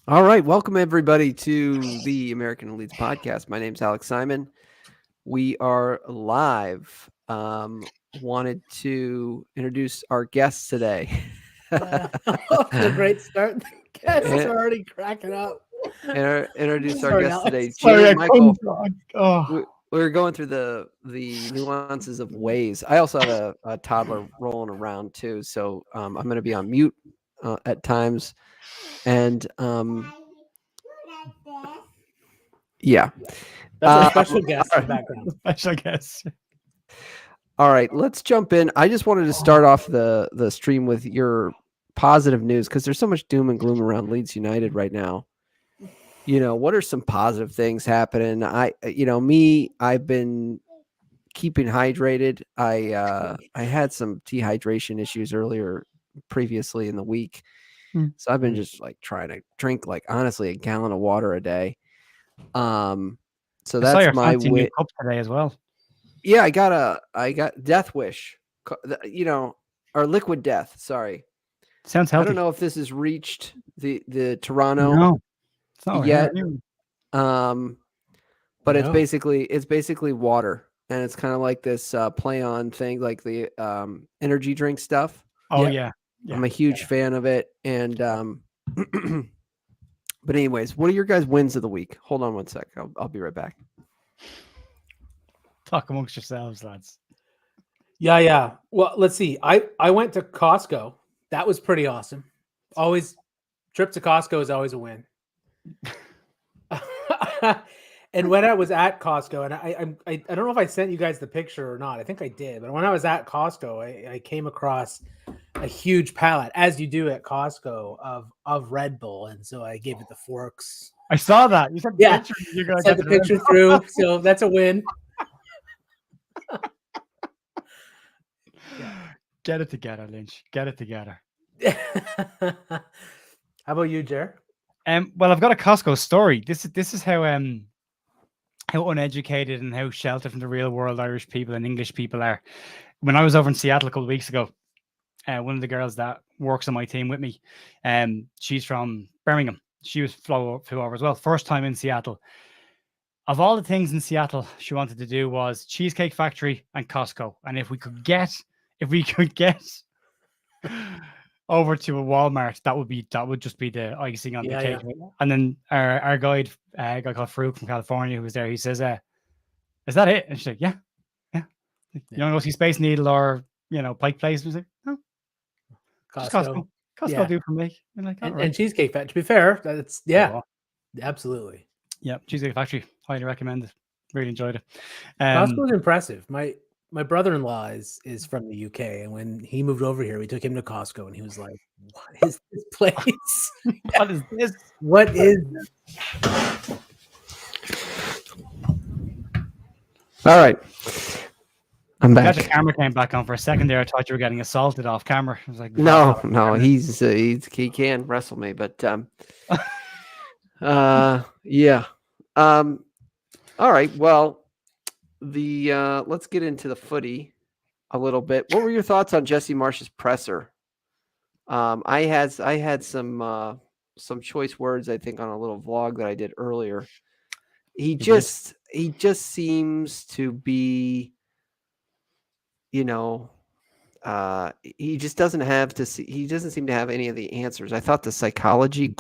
All right, welcome everybody to the American Leeds podcast. My name's Alex Simon. We are live. Wanted to introduce our guests today. Off to a great start. The guests In- are already cracking up. Introduce our Sorry, guests Alex. today, Jay Sorry, and I Michael. couldn't. Oh, We're going through the nuances of ways. I also have a toddler rolling around too, so I'm going to be on mute at times, and yeah. That's our Um, special guest in the background. special guest. All right, let's jump in. I just wanted to start off the stream with your positive news because there's so much doom and gloom around Leeds United right now. What are some positive things happening? I've been keeping hydrated. I had some dehydration issues previously in the week. So I've been just like trying to drink honestly a gallon of water a day. So I saw that's your my fancy new win. cup today as well. Yeah, I got Death Wish, or Liquid Death. Sorry, Sounds I healthy. don't know if this has reached the Toronto No, it's not yet. here. But No. it's basically water, and it's kind of like this play on thing, like the energy drink stuff. Oh Yeah. yeah. I'm a huge fan of it, and but anyways, what are your guys' wins of the week? Hold on one sec, I'll be right back. Talk amongst yourselves, lads. Yeah. Well, let's see. I went to Costco. That was pretty awesome. Always trip to Costco is always a win. And when I was at Costco, and I don't know if I sent you guys the picture or not. I think I did. But when I was at Costco, I came across a huge pallet, as you do at Costco, of Red Bull, and so I gave it the forks. I saw that. You sent the Yeah. picture. You're gonna Sent get the picture through, so that's a win. Get it together, Lynch. Get it together. How about you, Jer? Well, I've got a Costco story. This is how uneducated and how sheltered from the real world Irish people and English people are. When I was over in Seattle a couple of weeks ago, one of the girls that works on my team with me, she's from Birmingham. She was flew over as well. First time in Seattle. Of all the things in Seattle she wanted to do was Cheesecake Factory and Costco. And if we could get over to a Walmart, that would just be the icing on the cake. Yeah. And then our guide, a guy called Farouk from California, who was there, he says, "Is that it?" And she's like, "Yeah." You want to go see Space Needle or Pike Place? I was like, "No, Costco. Costco do for me." Like, and Cheesecake Factory. To be fair, that's absolutely. Yeah, Cheesecake Factory, highly recommend it. Really enjoyed it. Costco's impressive. My brother-in-law is from the UK, and when he moved over here, we took him to Costco, and he was like, "What is this place? What is this? What is this?" All right, I'm back. The camera came back on for a second there. I thought you were getting assaulted off camera. I was like, no, he can wrestle me, but yeah. All right, well, let's get into the footy a little bit. What were your thoughts on Jesse Marsch's presser? I had some choice words, I think, on a little vlog that I did earlier. He just seems to be, he just doesn't have to see. He doesn't seem to have any of the answers. I thought the psychology,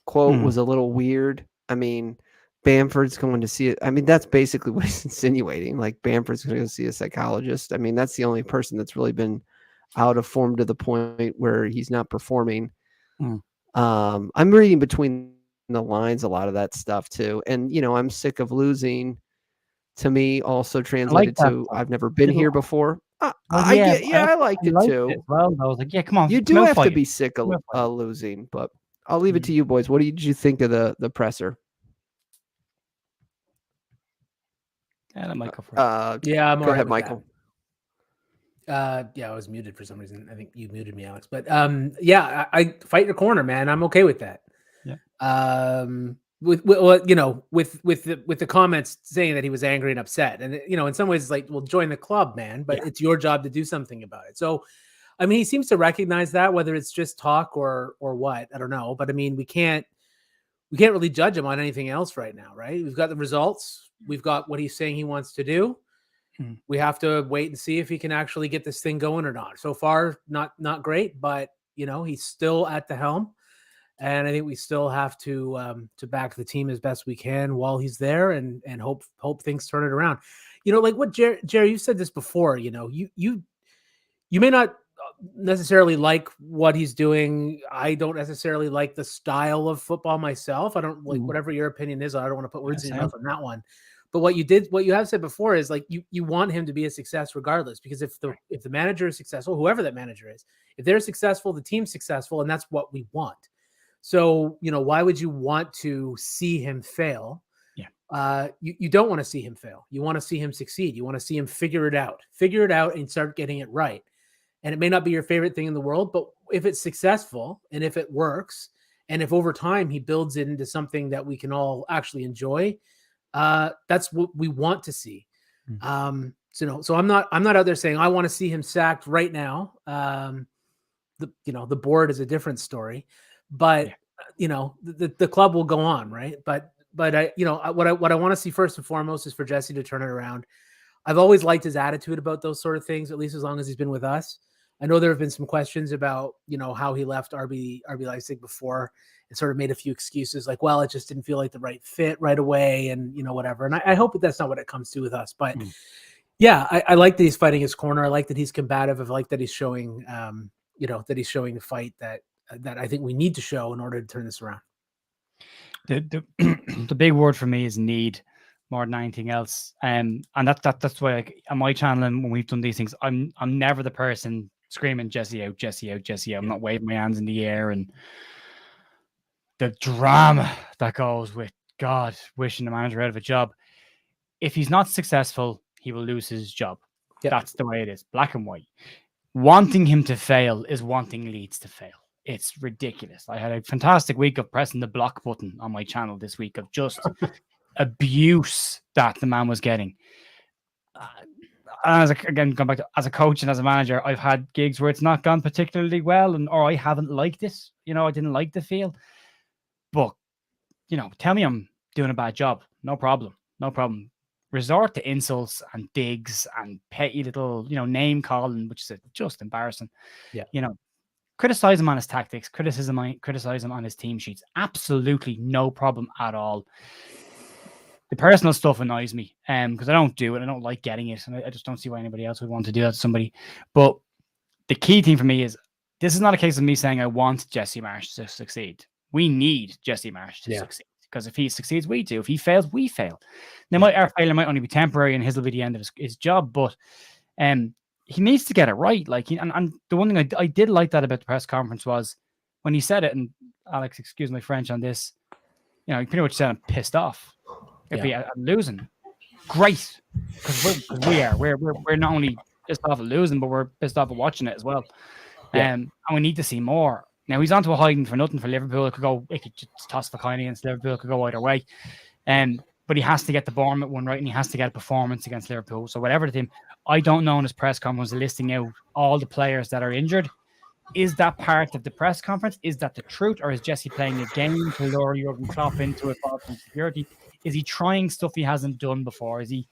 quote was a little weird. I mean, Bamford's going to see it. I mean, that's basically what he's insinuating. Like Bamford's going to go see a psychologist. I mean, that's the only person that's really been out of form to the point where he's not performing. I'm reading between the lines a lot of that stuff too, and I'm sick of losing. To me, also translated to I've never been here before. I liked it too. Well, I was like, yeah, come on. You do have to be sick of losing, but I'll leave it to you boys. What did you think of the presser? Yeah, that might go for it. I'm go ahead, Michael. I was muted for some reason. I think you muted me, Alex. But I fight your corner, man. I'm okay with that. Yeah. With the comments saying that he was angry and upset, and in some ways, it's like, well, join the club, man. But it's your job to do something about it. So, I mean, he seems to recognize that, whether it's just talk or what, I don't know. But I mean, we can't really judge him on anything else right now, right? We've got the results. We've got what he's saying he wants to do. We have to wait and see if he can actually get this thing going or not. So far, not great, but he's still at the helm, and I think we still have to back the team as best we can while he's there, and hope things turn it around. Like what Jerry, you said this before. You may not necessarily like what he's doing. I don't necessarily like the style of football myself. I don't like whatever your opinion is. I don't want to put words in your mouth on that one. But what you have said before is like you want him to be a success regardless, because if the manager is successful, whoever that manager is, if they're successful, the team's successful, and that's what we want. So why would you want to see him fail? Yeah. You don't want to see him fail. You want to see him succeed. You want to see him figure it out and start getting it right. And it may not be your favorite thing in the world, but if it's successful and if it works, and if over time he builds it into something that we can all actually enjoy, that's what we want to see. So I'm not out there saying I want to see him sacked right now. The board is a different story, but the club will go on, right? But what I want to see first and foremost is for Jesse to turn it around. I've always liked his attitude about those sort of things, at least as long as he's been with us. I know there have been some questions about, how he left RB Leipzig before and sort of made a few excuses like, well, it just didn't feel like the right fit right away and, whatever. And I hope that that's not what it comes to with us. But yeah, I like that he's fighting his corner. I like that he's combative. I like that he's showing, that he's showing the fight that I think we need to show in order to turn this around. The big word for me is need more than anything else. And that's why, like, on my channel and when we've done these things, I'm never the person screaming Jesse out, Jesse out, Jesse out. I'm not waving my hands in the air and the drama that goes with God wishing the manager out of a job. If he's not successful, he will lose his job. Yep. That's the way it is, black and white. Wanting him to fail is wanting Leeds to fail. It's ridiculous. I had a fantastic week of pressing the block button on my channel this week of just abuse that the man was getting. And going back to as a coach and as a manager, I've had gigs where it's not gone particularly well, or I haven't liked it. I didn't like the feel. But tell me I'm doing a bad job. No problem. Resort to insults and digs and petty little, name calling, which is just embarrassing. Yeah. Criticize him on his tactics, criticize him on his team sheets. Absolutely no problem at all. The personal stuff annoys me because I don't do it. I don't like getting it. And I just don't see why anybody else would want to do that to somebody. But the key thing for me is this is not a case of me saying I want Jesse Marsch to succeed. We need Jesse Marsch to succeed, because if he succeeds, we do. If he fails, we fail. Now, our failure might only be temporary and his will be the end of his job, but he needs to get it right. Like, and the one thing I did like that about the press conference was when he said it, and Alex, excuse my French on this, he pretty much said I'm pissed off. If I'm losing, great, because we are. We're not only pissed off at losing, but we're pissed off at watching it as well. And we need to see more. Now he's onto a hiding for nothing for Liverpool. It could just toss for Coyne against Liverpool. It could go either way. But he has to get the Bournemouth one right, and he has to get a performance against Liverpool. So whatever the team, I don't know in his press conference listing out all the players that are injured. Is that part of the press conference? Is that the truth, or is Jesse playing a game to lure Jurgen Klopp into it for security? Is he trying stuff he hasn't done before? Is he?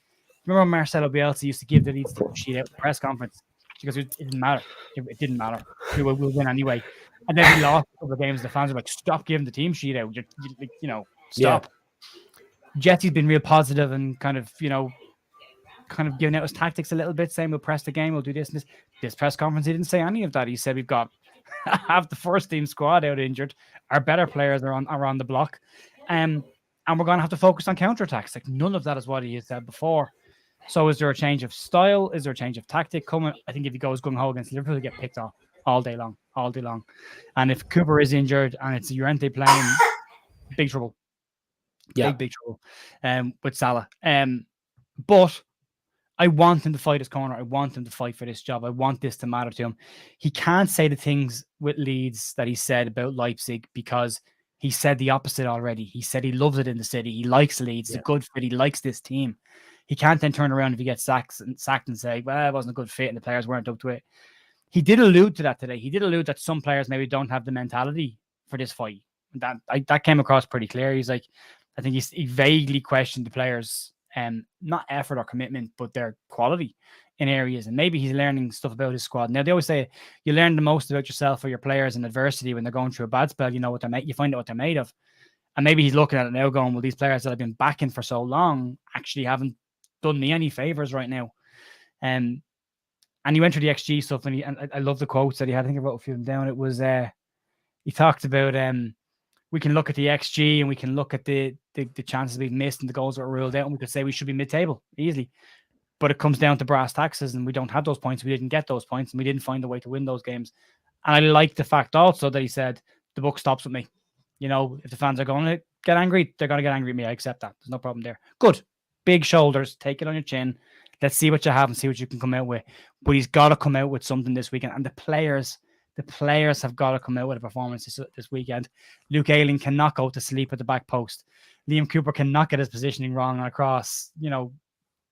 Remember Marcelo Bielsa used to give the Leeds team sheet out at the press conference because it didn't matter. It didn't matter. We'll win anyway. And then he lost a couple of games. The fans were like, "Stop giving the team sheet out. Stop." Yeah. Jesse's been real positive and kind of giving out his tactics a little bit, saying we'll press the game, we'll do this and this. This press conference, he didn't say any of that. He said we've got half the first team squad out injured. Our better players are on the block. And we're going to have to focus on counterattacks. Like, none of that is what he had said before. So is there a change of style? Is there a change of tactic coming? I think if he goes gung-ho against Liverpool, he'll get picked off all day long. And if Cooper is injured and it's Llorente playing, big trouble. Yeah. Big trouble with Salah. But I want him to fight his corner. I want him to fight for this job. I want this to matter to him. He can't say the things with Leeds that he said about Leipzig because he said the opposite already. He said he loves it in the city. He likes Leeds. It's a good fit. He likes this team. He can't then turn around if he gets sacked and say, well, it wasn't a good fit and the players weren't up to it. he did allude to that today. He did allude that some players maybe don't have the mentality for this fight. That came across pretty clear. He's like, I think he vaguely questioned the players, not effort or commitment, but their quality in areas. And maybe he's learning stuff about his squad. Now, they always say you learn the most about yourself or your players in adversity when they're going through a bad spell. You know what they're made. You find out what they're made of. And maybe he's looking at it now going, well, these players that I've been backing for so long actually haven't done me any favors right now. And he went through the XG stuff, and I love the quotes that he had. I think I wrote a few of them down. It was he talked about we can look at the XG and we can look at the chances we've missed and the goals that were ruled out, and we could say we should be mid-table easily. But it comes down to brass taxes, and we don't have those points. We didn't get those points, and we didn't find a way to win those games. And I like the fact also that he said the buck stops with me. You know, if the fans are going to get angry, they're going to get angry at me. I accept that. There's no problem there. Good. Big shoulders. Take it on your chin. Let's see what you have and see what you can come out with. But he's got to come out with something this weekend. And the players have got to come out with a performance this weekend. Luke Ayling cannot go to sleep at the back post. Liam Cooper cannot get his positioning wrong across,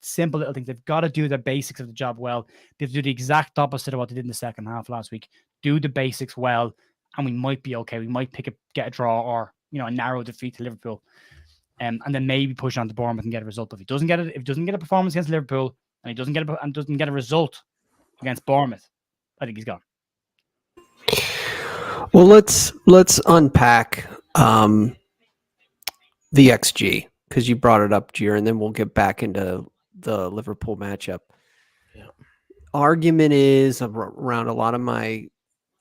simple little things. They've got to do the basics of the job well. They have to do the exact opposite of what they did in the second half last week. Do the basics well, and we might be okay. We might get a draw or, a narrow defeat to Liverpool. And then maybe push on to Bournemouth and get a result. If he doesn't get a performance against Liverpool and he doesn't get a result against Bournemouth, I think he's gone. Well, let's unpack the XG, because you brought it up, Gier, and then we'll get back into the Liverpool matchup. Yeah. Argument is around a lot of my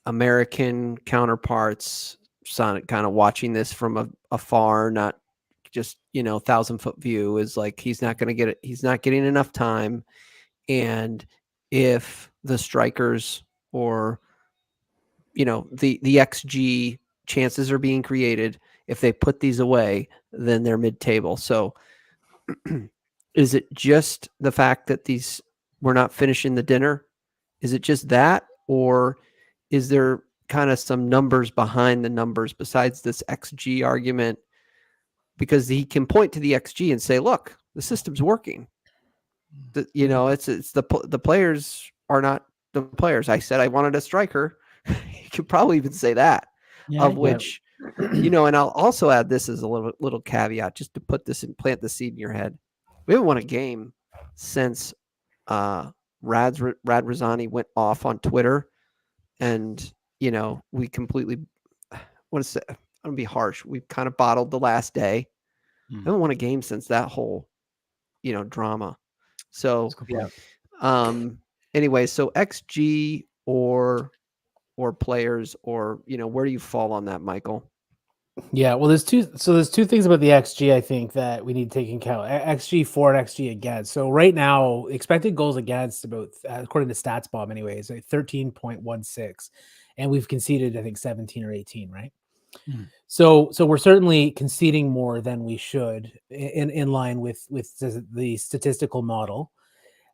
American counterparts, kind of watching this from afar, not just 1,000-foot view, is like he's not going to get it. He's not getting enough time, and if the strikers or the XG chances are being created, if they put these away, then they're mid-table. So is it just the fact that we're not finishing the dinner? Is it just that, or is there kind of some numbers behind the numbers besides this XG argument? Because he can point to the XG and say, look, the system's working. It's the players are not the players. I said I wanted a striker. You could probably even say that, which, and I'll also add this as a little caveat, just to put this and plant the seed in your head. We haven't won a game since Rad Razani went off on Twitter, and we completely, I'm gonna be harsh. We kind of bottled the last day. I haven't won a game since that whole, drama. So anyway, so XG or players, or where do you fall on that, Michael? Yeah, well, there's two things about the XG I think that we need to take into account. XG for and XG against. So right now, expected goals against, about according to StatsBomb anyways, 13.16, and we've conceded I think 17 or 18, right? So we're certainly conceding more than we should in line with the statistical model.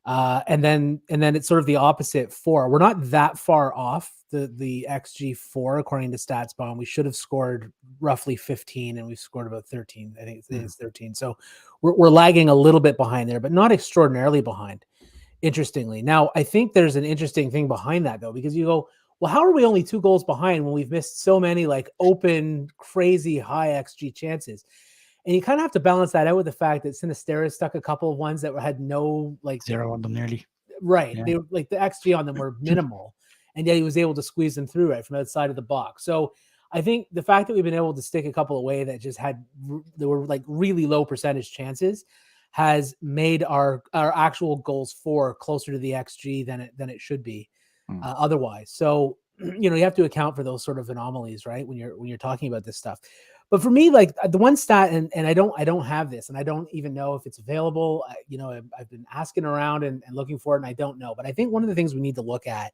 And then it's sort of the opposite for. We're not that far off the XG for according to StatsBomb. We should have scored roughly 15, and we've scored about 13. I think it's 13. So we're lagging a little bit behind there, but not extraordinarily behind. Interestingly, now I think there's an interesting thing behind that though, because you go, well, how are we only 2 goals behind when we've missed so many like open, crazy high XG chances? And you kind of have to balance that out with the fact that Sinisterra stuck a couple of ones that had no zero on them nearly. Right. Yeah. They were the XG on them were minimal, and yet he was able to squeeze them through right from outside of the box. So I think the fact that we've been able to stick a couple away that just there were really low percentage chances has made our actual goals for closer to the XG than it should be otherwise. So you have to account for those sort of anomalies, right? When you're talking about this stuff. But for me, like the one stat, and I don't have this, and I don't even know if it's available. I've been asking around and looking for it, and I don't know. But I think one of the things we need to look at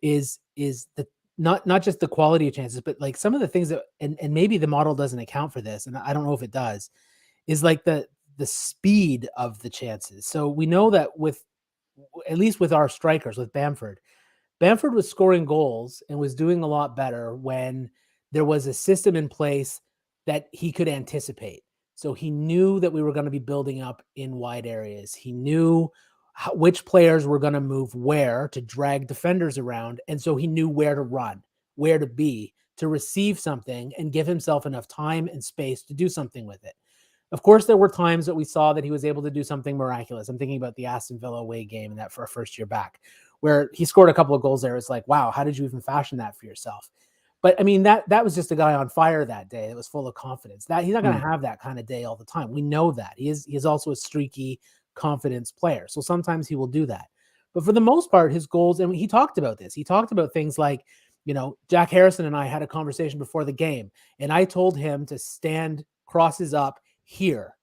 is the not just the quality of chances, but like some of the things that, and maybe the model doesn't account for this, and I don't know if it does, is like the speed of the chances. So we know that at least with our strikers, with Bamford was scoring goals and was doing a lot better when there was a system in place that he could anticipate. So he knew that we were going to be building up in wide areas. He knew which players were going to move where to drag defenders around. And so he knew where to run, where to be, to receive something and give himself enough time and space to do something with it. Of course, there were times that we saw that he was able to do something miraculous. I'm thinking about the Aston Villa away game and that for a first year back, where he scored a couple of goals there. It's like, wow, how did you even fashion that for yourself? But I mean, that was just a guy on fire that day that was full of confidence. That he's not going to have that kind of day all the time. We know that. He is also a streaky confidence player. So sometimes he will do that. But for the most part, his goals, and he talked about this. He talked about things like, Jack Harrison and I had a conversation before the game, and I told him to stand crosses up here.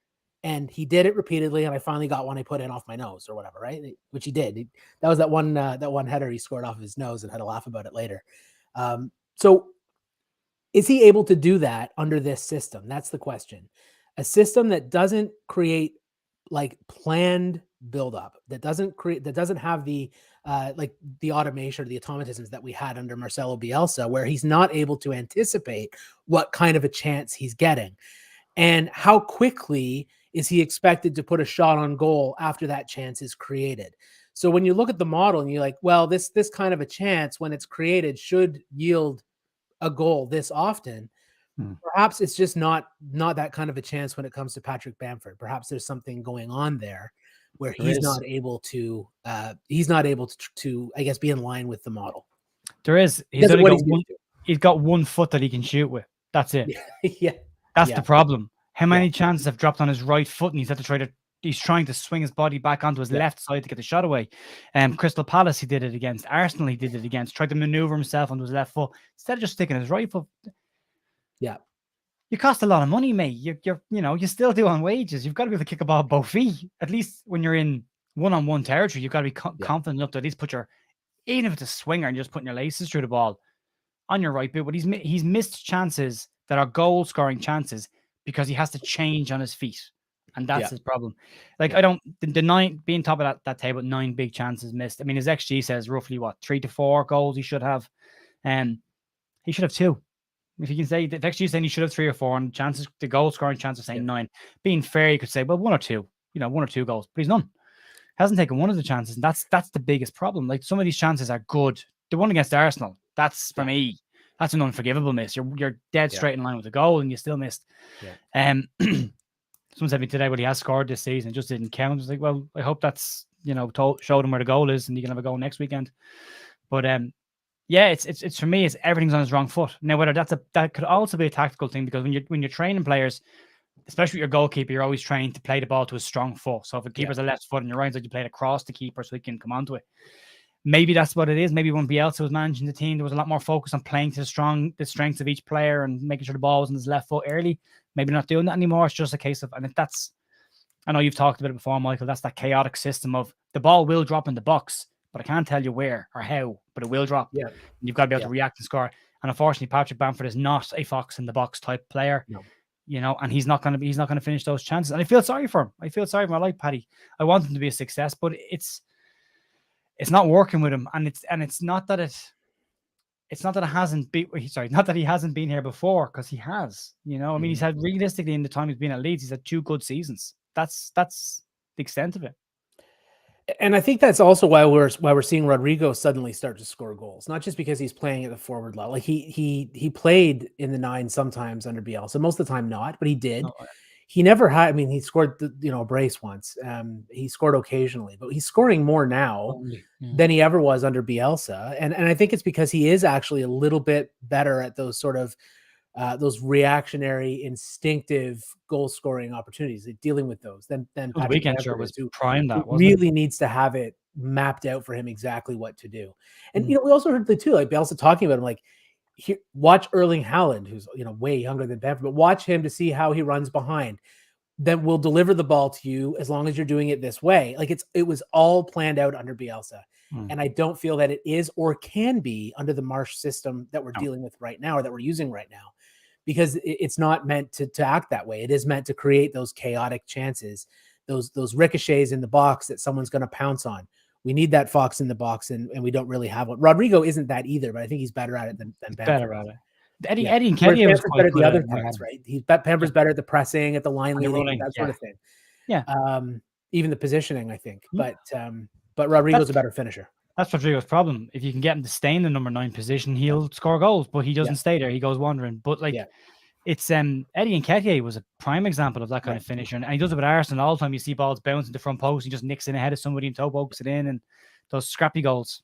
And he did it repeatedly, and I finally got one I put in off my nose or whatever, right? Which he did. That was that one header he scored off of his nose and had a laugh about it later. So is he able to do that under this system? That's the question. A system that doesn't create like planned buildup, that doesn't have the like the automation or the automatisms that we had under Marcelo Bielsa, where he's not able to anticipate what kind of a chance he's getting. And how quickly is he expected to put a shot on goal after that chance is created? So when you look at the model and you're like, well, this kind of a chance when it's created should yield a goal this often. Perhaps it's just not that kind of a chance when it comes to Patrick Bamford. Perhaps there's something going on there where he's not able to I guess be in line with the model. There is. He's got one foot that he can shoot with. That's it. Yeah. That's the problem. How many chances have dropped on his right foot and he's trying to swing his body back onto his left side to get the shot away. Crystal Palace, he did it against. Arsenal, he did it against. Tried to maneuver himself onto his left foot instead of just sticking his right foot. Yeah. You cost a lot of money, mate. You're still due on wages. You've got to be able to kick a ball both feet. At least when you're in one-on-one territory, you've got to be confident enough to at least put even if it's a swinger and you're just putting your laces through the ball on your right boot. But he's missed chances that are goal-scoring chances because he has to change on his feet. And that's his problem. Like, the 9 being top of that table, 9 big chances missed. I mean, his XG says roughly 3 to 4 goals he should have. He should have 2. If you can say the XG is saying he should have 3 or 4, and the goal scoring chance of saying 9. Being fair, you could say, well, 1 or 2, 1 or 2 goals, but he's none. Hasn't taken one of the chances, and that's the biggest problem. Like, some of these chances are good. The one against Arsenal, that's for me, that's an unforgivable miss. You're dead straight in line with the goal, and you still missed. Someone said to me today, well, he has scored this season, it just didn't count. I was like, well, I hope that's showed him where the goal is, and he can have a goal next weekend. But it's for me, it's everything's on his wrong foot. Now, whether that could also be a tactical thing, because when you're training players, especially with your goalkeeper, you're always trying to play the ball to a strong foot. So if a keeper's a left foot and you're right, you play it across the keeper so he can come onto it. Maybe that's what it is. Maybe when Bielsa was managing the team, there was a lot more focus on playing to the strengths of each player and making sure the ball was on his left foot early. Maybe not doing that anymore. It's just a case of, and I know you've talked about it before, Michael, that's that chaotic system of the ball will drop in the box, but I can't tell you where or how, but it will drop. Yeah. And you've got to be able to react and score. And unfortunately, Patrick Bamford is not a fox in the box type player. No. And he's not going to finish those chances. And I feel sorry for him. I like Paddy. I want him to be a success, but it's not working with him. And it's not that not that he hasn't been here before, because he has. I mean, he's had, realistically, in the time he's been at Leeds, he's had 2 good seasons. That's the extent of it. And I think that's also why we're seeing Rodrigo suddenly start to score goals, not just because he's playing at the forward level. Like he played in the 9 sometimes under Bielsa, most of the time not, but he did. Oh, yeah. He never had. I mean, he scored a brace once. He scored occasionally, but he's scoring more now than he ever was under Bielsa. And I think it's because he is actually a little bit better at those sort of those reactionary, instinctive goal-scoring opportunities, dealing with those. Then the weekend sure was prime. That really needs to have it mapped out for him exactly what to do. And we also heard like Bielsa talking about him, like, watch Erling Haaland, who's way younger than Bamford, but watch him to see how he runs behind. Then we'll deliver the ball to you as long as you're doing it this way. Like, it was all planned out under Bielsa. And I don't feel that it is or can be under the Marsch system that we're dealing with right now, or that we're using right now, because it's not meant to act that way. It is meant to create those chaotic chances, those ricochets in the box that someone's going to pounce on. We need that fox in the box, and we don't really have one. Rodrigo isn't that either, but I think he's better at it than Bamford. Better at it. Eddie and Kenny was better at the other parts, right? Bamford's better at the pressing, at the line leading, that sort of thing. Yeah. even the positioning, I think. But Rodrigo's a better finisher. That's Rodrigo's problem. If you can get him to stay in the number 9 position, he'll score goals, but he doesn't stay there. He goes wandering. But it's Eddie Nketiah was a prime example of that kind of finisher, and he does it with Arsenal all the time. You see balls bounce in the front post, he just nicks in ahead of somebody and toe pokes it in, and those scrappy goals.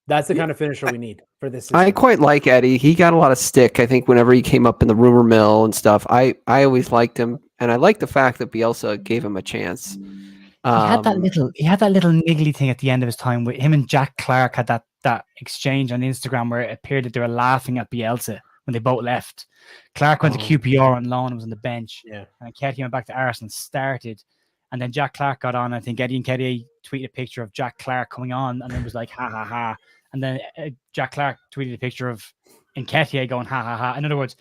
That's the kind of finisher we need for this system. I quite like Eddie. He got a lot of stick, I think, whenever he came up in the rumor mill and stuff. I always liked him, and I like the fact that Bielsa gave him a chance. He had that little niggly thing at the end of his time with him and Jack Clark had that exchange on Instagram where it appeared that they were laughing at Bielsa when they both left. Clark went to QPR on loan and was on the bench. Yeah. And Nketiah went back to Arsenal and started. And then Jack Clark got on. I think Eddie Nketiah tweeted a picture of Jack Clark coming on and then was like, ha, ha, ha. And then Jack Clark tweeted a picture of Nketiah going, ha, ha, ha. In other words,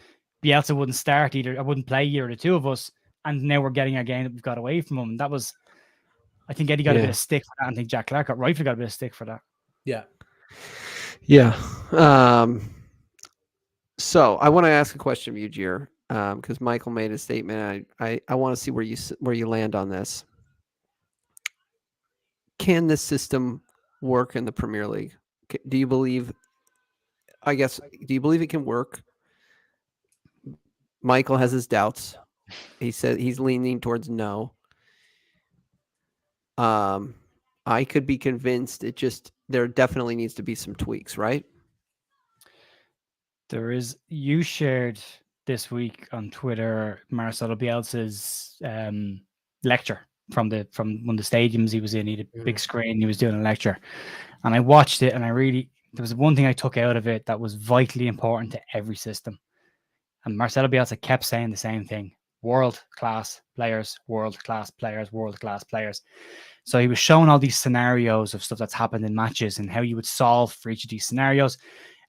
Bielsa wouldn't start either. I wouldn't play either of the two of us. And now we're getting our game that we've got away from him. And that was, I think Eddie got a bit of stick for that. I think Jack Clark rightfully got a bit of stick for that. Yeah. Yeah. So I want to ask a question of you, Jir, because Michael made a statement. I want to see where you land on this. Can this system work in the Premier League? Do you believe? Do you believe it can work? Michael has his doubts. He said he's leaning towards no. I could be convinced there definitely needs to be some tweaks, right? You shared this week on Twitter Marcelo Bielsa's lecture from one of the stadiums he was in. He had a big screen, he was doing a lecture. And I watched it and there was one thing I took out of it that was vitally important to every system. And Marcelo Bielsa kept saying the same thing. World-class players, world-class players, world-class players. So he was showing all these scenarios of stuff that's happened in matches and how you would solve for each of these scenarios.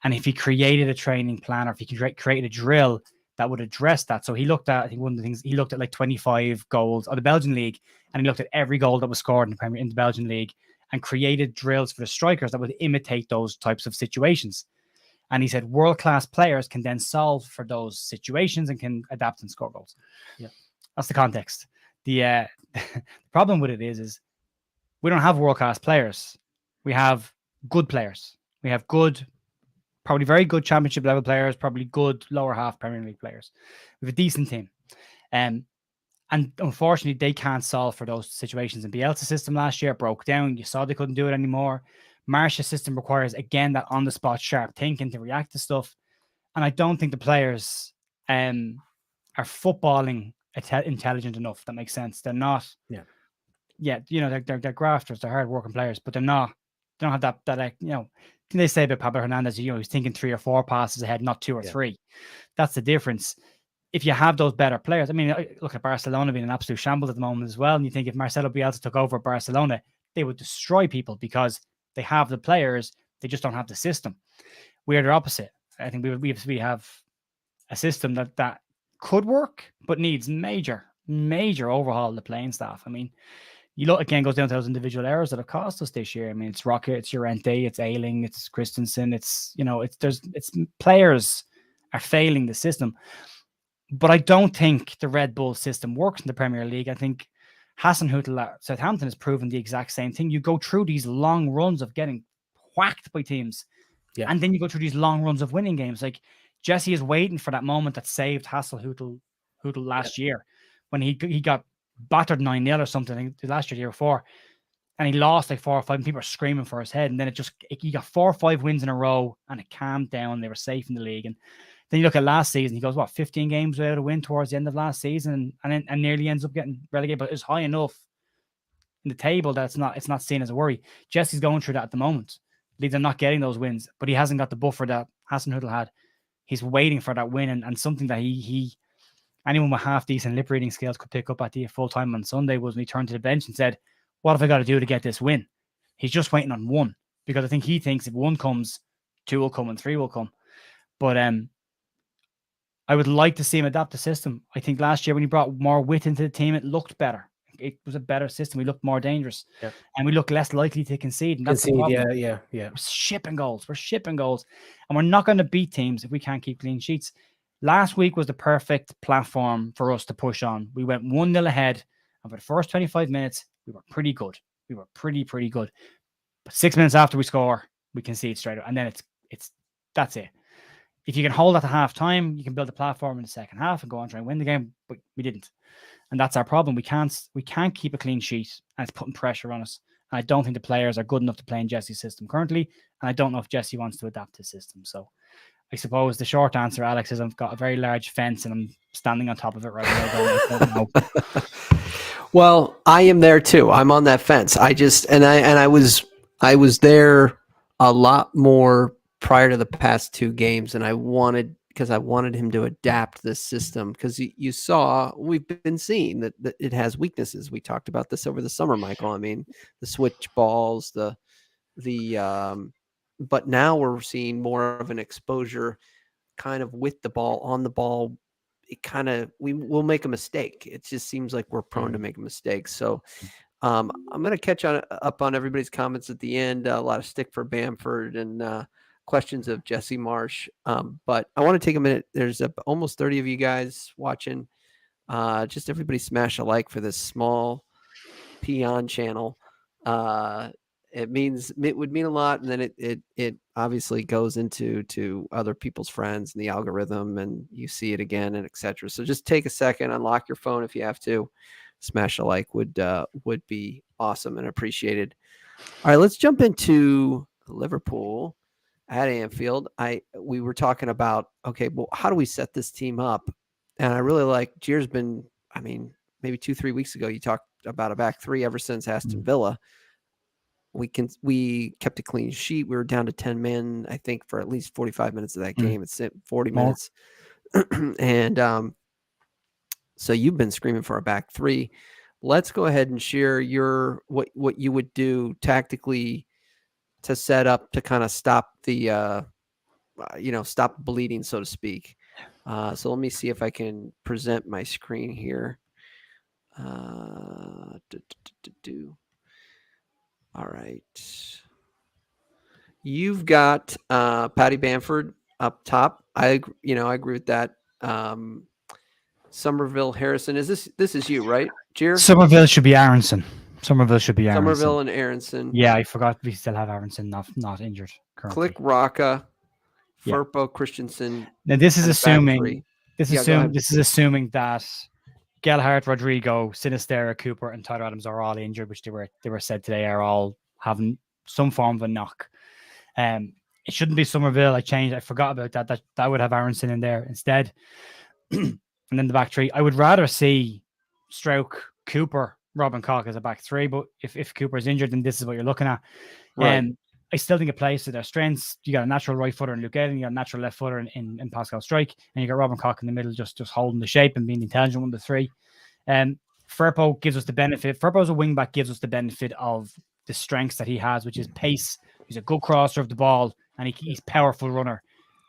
And if he created a training plan or if he created a drill that would address that. So he looked at, I think one of the things, he looked at like 25 goals of the Belgian league and he looked at every goal that was scored in the Belgian league and created drills for the strikers that would imitate those types of situations. And he said world-class players can then solve for those situations and can adapt and score goals. Yeah, that's the context. The problem with it is we don't have world-class players. We have good players. We have probably very good championship level players, probably good lower half Premier League players. We have a decent team. And unfortunately, they can't solve for those situations. And Bielsa's system last year broke down. You saw they couldn't do it anymore. Marsch's system requires, again, that on-the-spot sharp thinking to react to stuff. And I don't think the players are footballing intelligent enough. That makes sense. They're not. Yeah, they're grafters, they're hard-working players, but they're not. They don't have that they say about Pablo Hernandez, he's thinking 3 or 4 passes ahead, not 2 or 3. That's the difference. If you have those better players, I mean, look at Barcelona being an absolute shambles at the moment as well. And you think if Marcelo Bielsa took over Barcelona, they would destroy people because they have the players, they just don't have the system. We're the opposite. I think we have a system that could work, but needs major overhaul of the playing staff. I mean, you look again, goes down to those individual errors that have cost us this year. I mean, it's Rocket, it's Llorente, it's Ayling, it's Christensen, it's players are failing the system. But I don't think the Red Bull system works in the Premier League. I think Hasenhüttl at Southampton has proven the exact same thing. You go through these long runs of getting whacked by teams, and then you go through these long runs of winning games. Like Jesse is waiting for that moment that saved Hasenhüttl last year when he got battered 9-0 or something last year, the year before, and he lost like 4 or 5 and people are screaming for his head, and then he got 4 or 5 wins in a row and it calmed down. They were safe in the league. And then you look at last season, he goes 15 games without a win towards the end of last season and nearly ends up getting relegated, but it's high enough in the table that it's not seen as a worry. Jesse's going through that at the moment. Leeds are not getting those wins, but he hasn't got the buffer that Hasenhüttl had. He's waiting for that win, and something that anyone with half decent lip reading skills could pick up at the full time on Sunday was when he turned to the bench and said, what have I got to do to get this win? He's just waiting on one, because I think he thinks if 1 comes, 2 will come and 3 will come. But I would like to see him adapt the system. I think last year when he brought more width into the team, it looked better. It was a better system. We looked more dangerous, and we looked less likely to concede. And that's the problem. Yeah. We're shipping goals, and we're not going to beat teams if we can't keep clean sheets. Last week was the perfect platform for us to push on. We went 1-0 ahead, And for the first 25 minutes, we were pretty good. We were pretty good. But 6 minutes after we score, we concede straight away. And then that's it. If you can hold at the half time, you can build a platform in the second half and go on and try and win the game. But we didn't. And that's our problem. We can't keep a clean sheet, and it's putting pressure on us. And I don't think the players are good enough to play in Jesse's system currently. And I don't know if Jesse wants to adapt his system. So I suppose the short answer, Alex, is I've got a very large fence and I'm standing on top of it right now. I don't know. Well, I am there too. I'm on that fence. I was there a lot more prior to the past two games, and I wanted him to adapt this system, because you saw, we've been seeing that it has weaknesses. We talked about this over the summer, Michael. I mean, the switch balls, but now we're seeing more of an exposure kind of with the ball, on the ball. It kind of, we'll make a mistake. It just seems like we're prone to make mistakes. So I'm going to catch up on everybody's comments at the end. A lot of stick for Bamford and questions of Jesse Marsch. But I want to take a minute. There's almost 30 of you guys watching. Just everybody smash a like for this small peon channel. It would mean a lot, and then it obviously goes into other people's friends and the algorithm, and you see it again, and etc. So just take a second, unlock your phone if you have to. Smash a like would be awesome and appreciated. All right, let's jump into Liverpool at Anfield. We were talking about, okay, well, how do we set this team up? And I really like Gier's been, I mean, maybe 2-3 weeks ago, you talked about a back three ever since Aston Villa. We kept a clean sheet. We were down to 10 men, I think, for at least 45 minutes of that game. It's 40 minutes. And so you've been screaming for a back three. Let's go ahead and share what you would do tactically to set up to kind of stop the stop bleeding, so to speak. So let me see if I can present my screen here. All right. You've got Paddy Bamford up top. I agree with that. Somerville, Harrison. This is you, right, Gier? Somerville should be Aronson. Somerville and Aronson. Yeah, I forgot we still have Aronson not injured currently. Click Raka, Firpo, Christensen. Now this is assuming that Gelhardt, Rodrigo, Sinisterra, Cooper, and Tyler Adams are all injured, which they were said today are all having some form of a knock. It shouldn't be Somerville. I forgot about that. That would have Aronson in there instead. And then the back three, I would rather see Stroke, Cooper, Robin Koch as a back three, but if Cooper is injured, then this is what you're looking at. Right. I still think it plays to their strengths. You got a natural right footer in Luke Edden, you got a natural left footer in Pascal Strike, and you got Robin Koch in the middle, just holding the shape and being the intelligent one of the three. Firpo gives us the benefit. Firpo as a wing back gives us the benefit of the strengths that he has, which is pace. He's a good crosser of the ball, and he's powerful runner.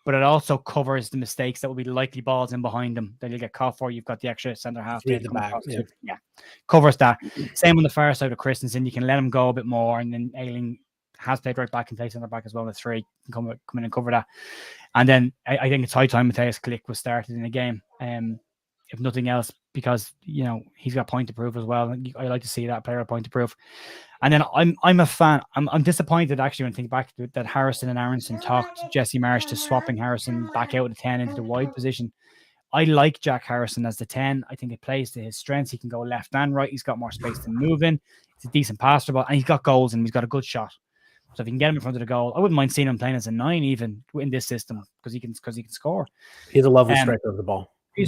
But it also covers the mistakes that will be likely balls in behind him that you'll get caught for. You've got the extra centre half there to back. Yeah, covers that. Same on the far side of Christensen. You can let him go a bit more, and then Ayling has played right back and plays centre back as well with three. Can come in and cover that. And then I think it's high time Matthias Klick was started in the game. If nothing else, because he's got point to prove as well. I like to see that player a point to prove. And then I'm a fan. I'm disappointed actually when I think back to that Harrison and Aronson talked Jesse Marsch to swapping Harrison back out of the 10 into the wide position. I like Jack Harrison as the 10. I think it plays to his strengths. He can go left and right. He's got more space to move in. He's a decent passer, and he's got goals and he's got a good shot. So if you can get him in front of the goal, I wouldn't mind seeing him playing as a 9 even in this system because he can score. He's a lovely striker of the ball. He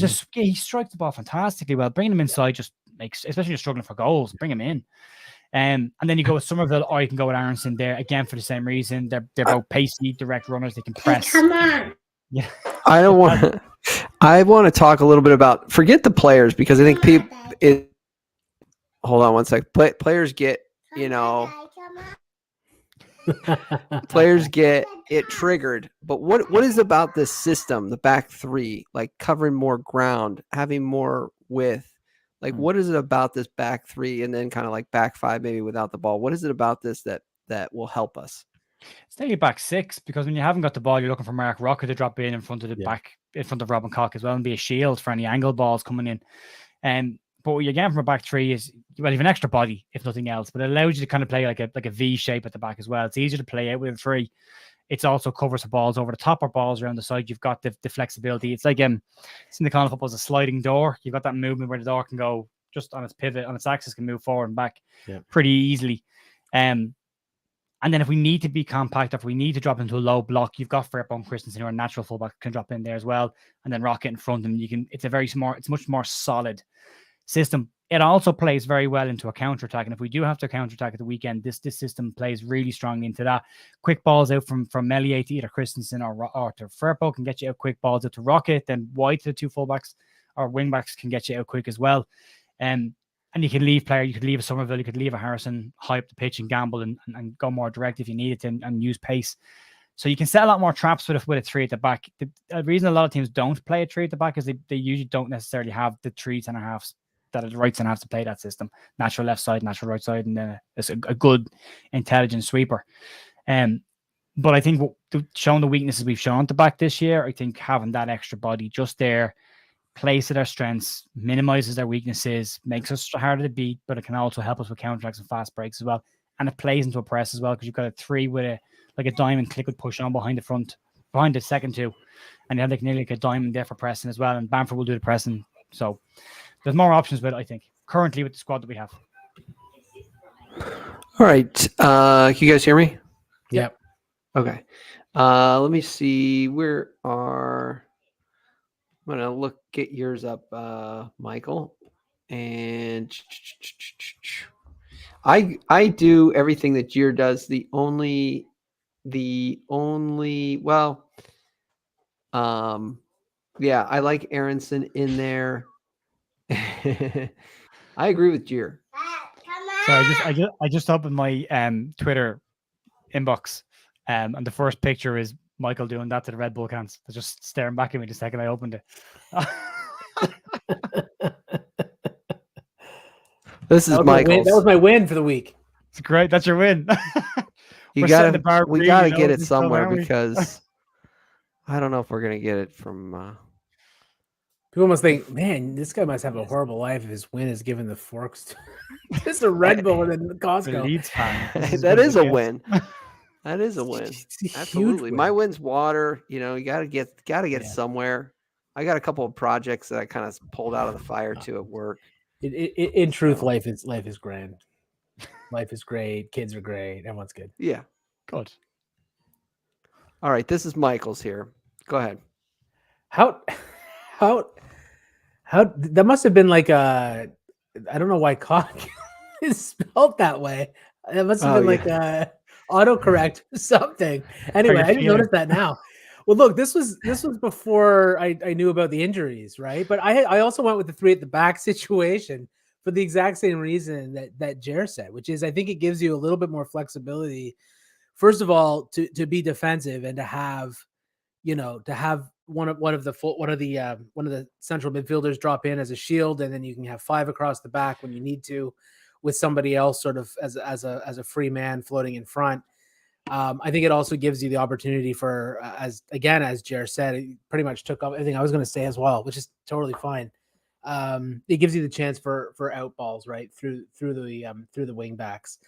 strikes the ball fantastically well. Bringing him inside just makes, especially if you're struggling for goals, bring him in. And then you go with Somerville, or you can go with Aronson there again for the same reason. They're both pacey, direct runners. They can press. Come on. Yeah. I want to talk a little bit about, forget the players, because I think hold on one sec. Players get, players get it triggered. But what is about this system, the back three, like covering more ground, having more width? Like, what is it about this back three and then kind of like back five, maybe without the ball? What is it about this that will help us? It's nearly back six, because when you haven't got the ball, you're looking for Mark Rocker to drop in front of the back, in front of Robin Koch as well, and be a shield for any angle balls coming in. And But what you're getting from a back three is, well, you have an extra body, if nothing else, but it allows you to kind of play like a V shape at the back as well. It's easier to play out with a three. It's also covers the balls over the top or balls around the side. You've got the flexibility. It's like it's in the kind of football as a sliding door. You've got that movement where the door can go just on its pivot, on its axis, can move forward and back pretty easily. And then if we need to be compact, if we need to drop into a low block, you've got Firpo and Christensen, who are natural fullback, can drop in there as well, and then Rocket in front of them. It's a very smart, it's much more solid system. It also plays very well into a counter-attack, and if we do have to counter-attack at the weekend, this system plays really strongly into that. Quick balls out from Melier to either Christensen or to Firpo can get you out quick balls out to Rocket, then wide to the two fullbacks or wingbacks can get you out quick as well. And you can leave you could leave a Somerville, you could leave a Harrison, high up the pitch and gamble and go more direct if you need it and use pace. So you can set a lot more traps with a three at the back. The reason a lot of teams don't play a three at the back is they usually don't necessarily have the 3 centre-halves that are the right centre-halves to play that system. Natural left side, natural right side, and it's a good, intelligent sweeper. But I think showing the weaknesses we've shown at the back this year, I think having that extra body just there, plays to their strengths, minimizes their weaknesses, makes us harder to beat, but it can also help us with counterattacks and fast breaks as well. And it plays into a press as well, because you've got a three with a diamond click would push on behind the second two. And you have nearly like a diamond there for pressing as well. And Bamford will do the pressing. So there's more options with it, I think, currently with the squad that we have. All right. Can you guys hear me? Yep. Okay. Let me see. I'm going to get yours up, Michael. And I do everything that Gier does. I like Aronson in there. I agree with Gier. So I just opened my Twitter inbox, and the first picture is Michael doing that to the Red Bull cans. They're just staring back at me the second I opened it. This is Michael's. That was my win for the week. It's great. That's your win. We got to get it somewhere because I don't know if we're gonna get it from. People must think, man, this guy must have a horrible life if his win is given the forks to just a Red Bull and then Costco. Leeds fan. That is a win. That is a win. It's a Absolutely. huge My win. win's water. You gotta get somewhere. I got a couple of projects that I kind of pulled out of the fire too at work. In truth, life is grand. Life is great. Kids are great. Everyone's good. Yeah. Good. All right. This is Michael's here. Go ahead. How that must have been like I don't know why cock is spelled that way. It must have been like autocorrect or something. Anyway, I didn't notice that now. Well, look, this was before I knew about the injuries, right? But I also went with the 3 at the back situation for the exact same reason that Jer said, which is I think it gives you a little bit more flexibility. First of all, to be defensive and to have one of the central midfielders drop in as a shield, and then you can have 5 across the back when you need to, with somebody else sort of as a free man floating in front. I think it also gives you the opportunity for, as Jer said, it pretty much took up everything I was going to say as well, which is totally fine. It gives you the chance for out balls right through the wing backs.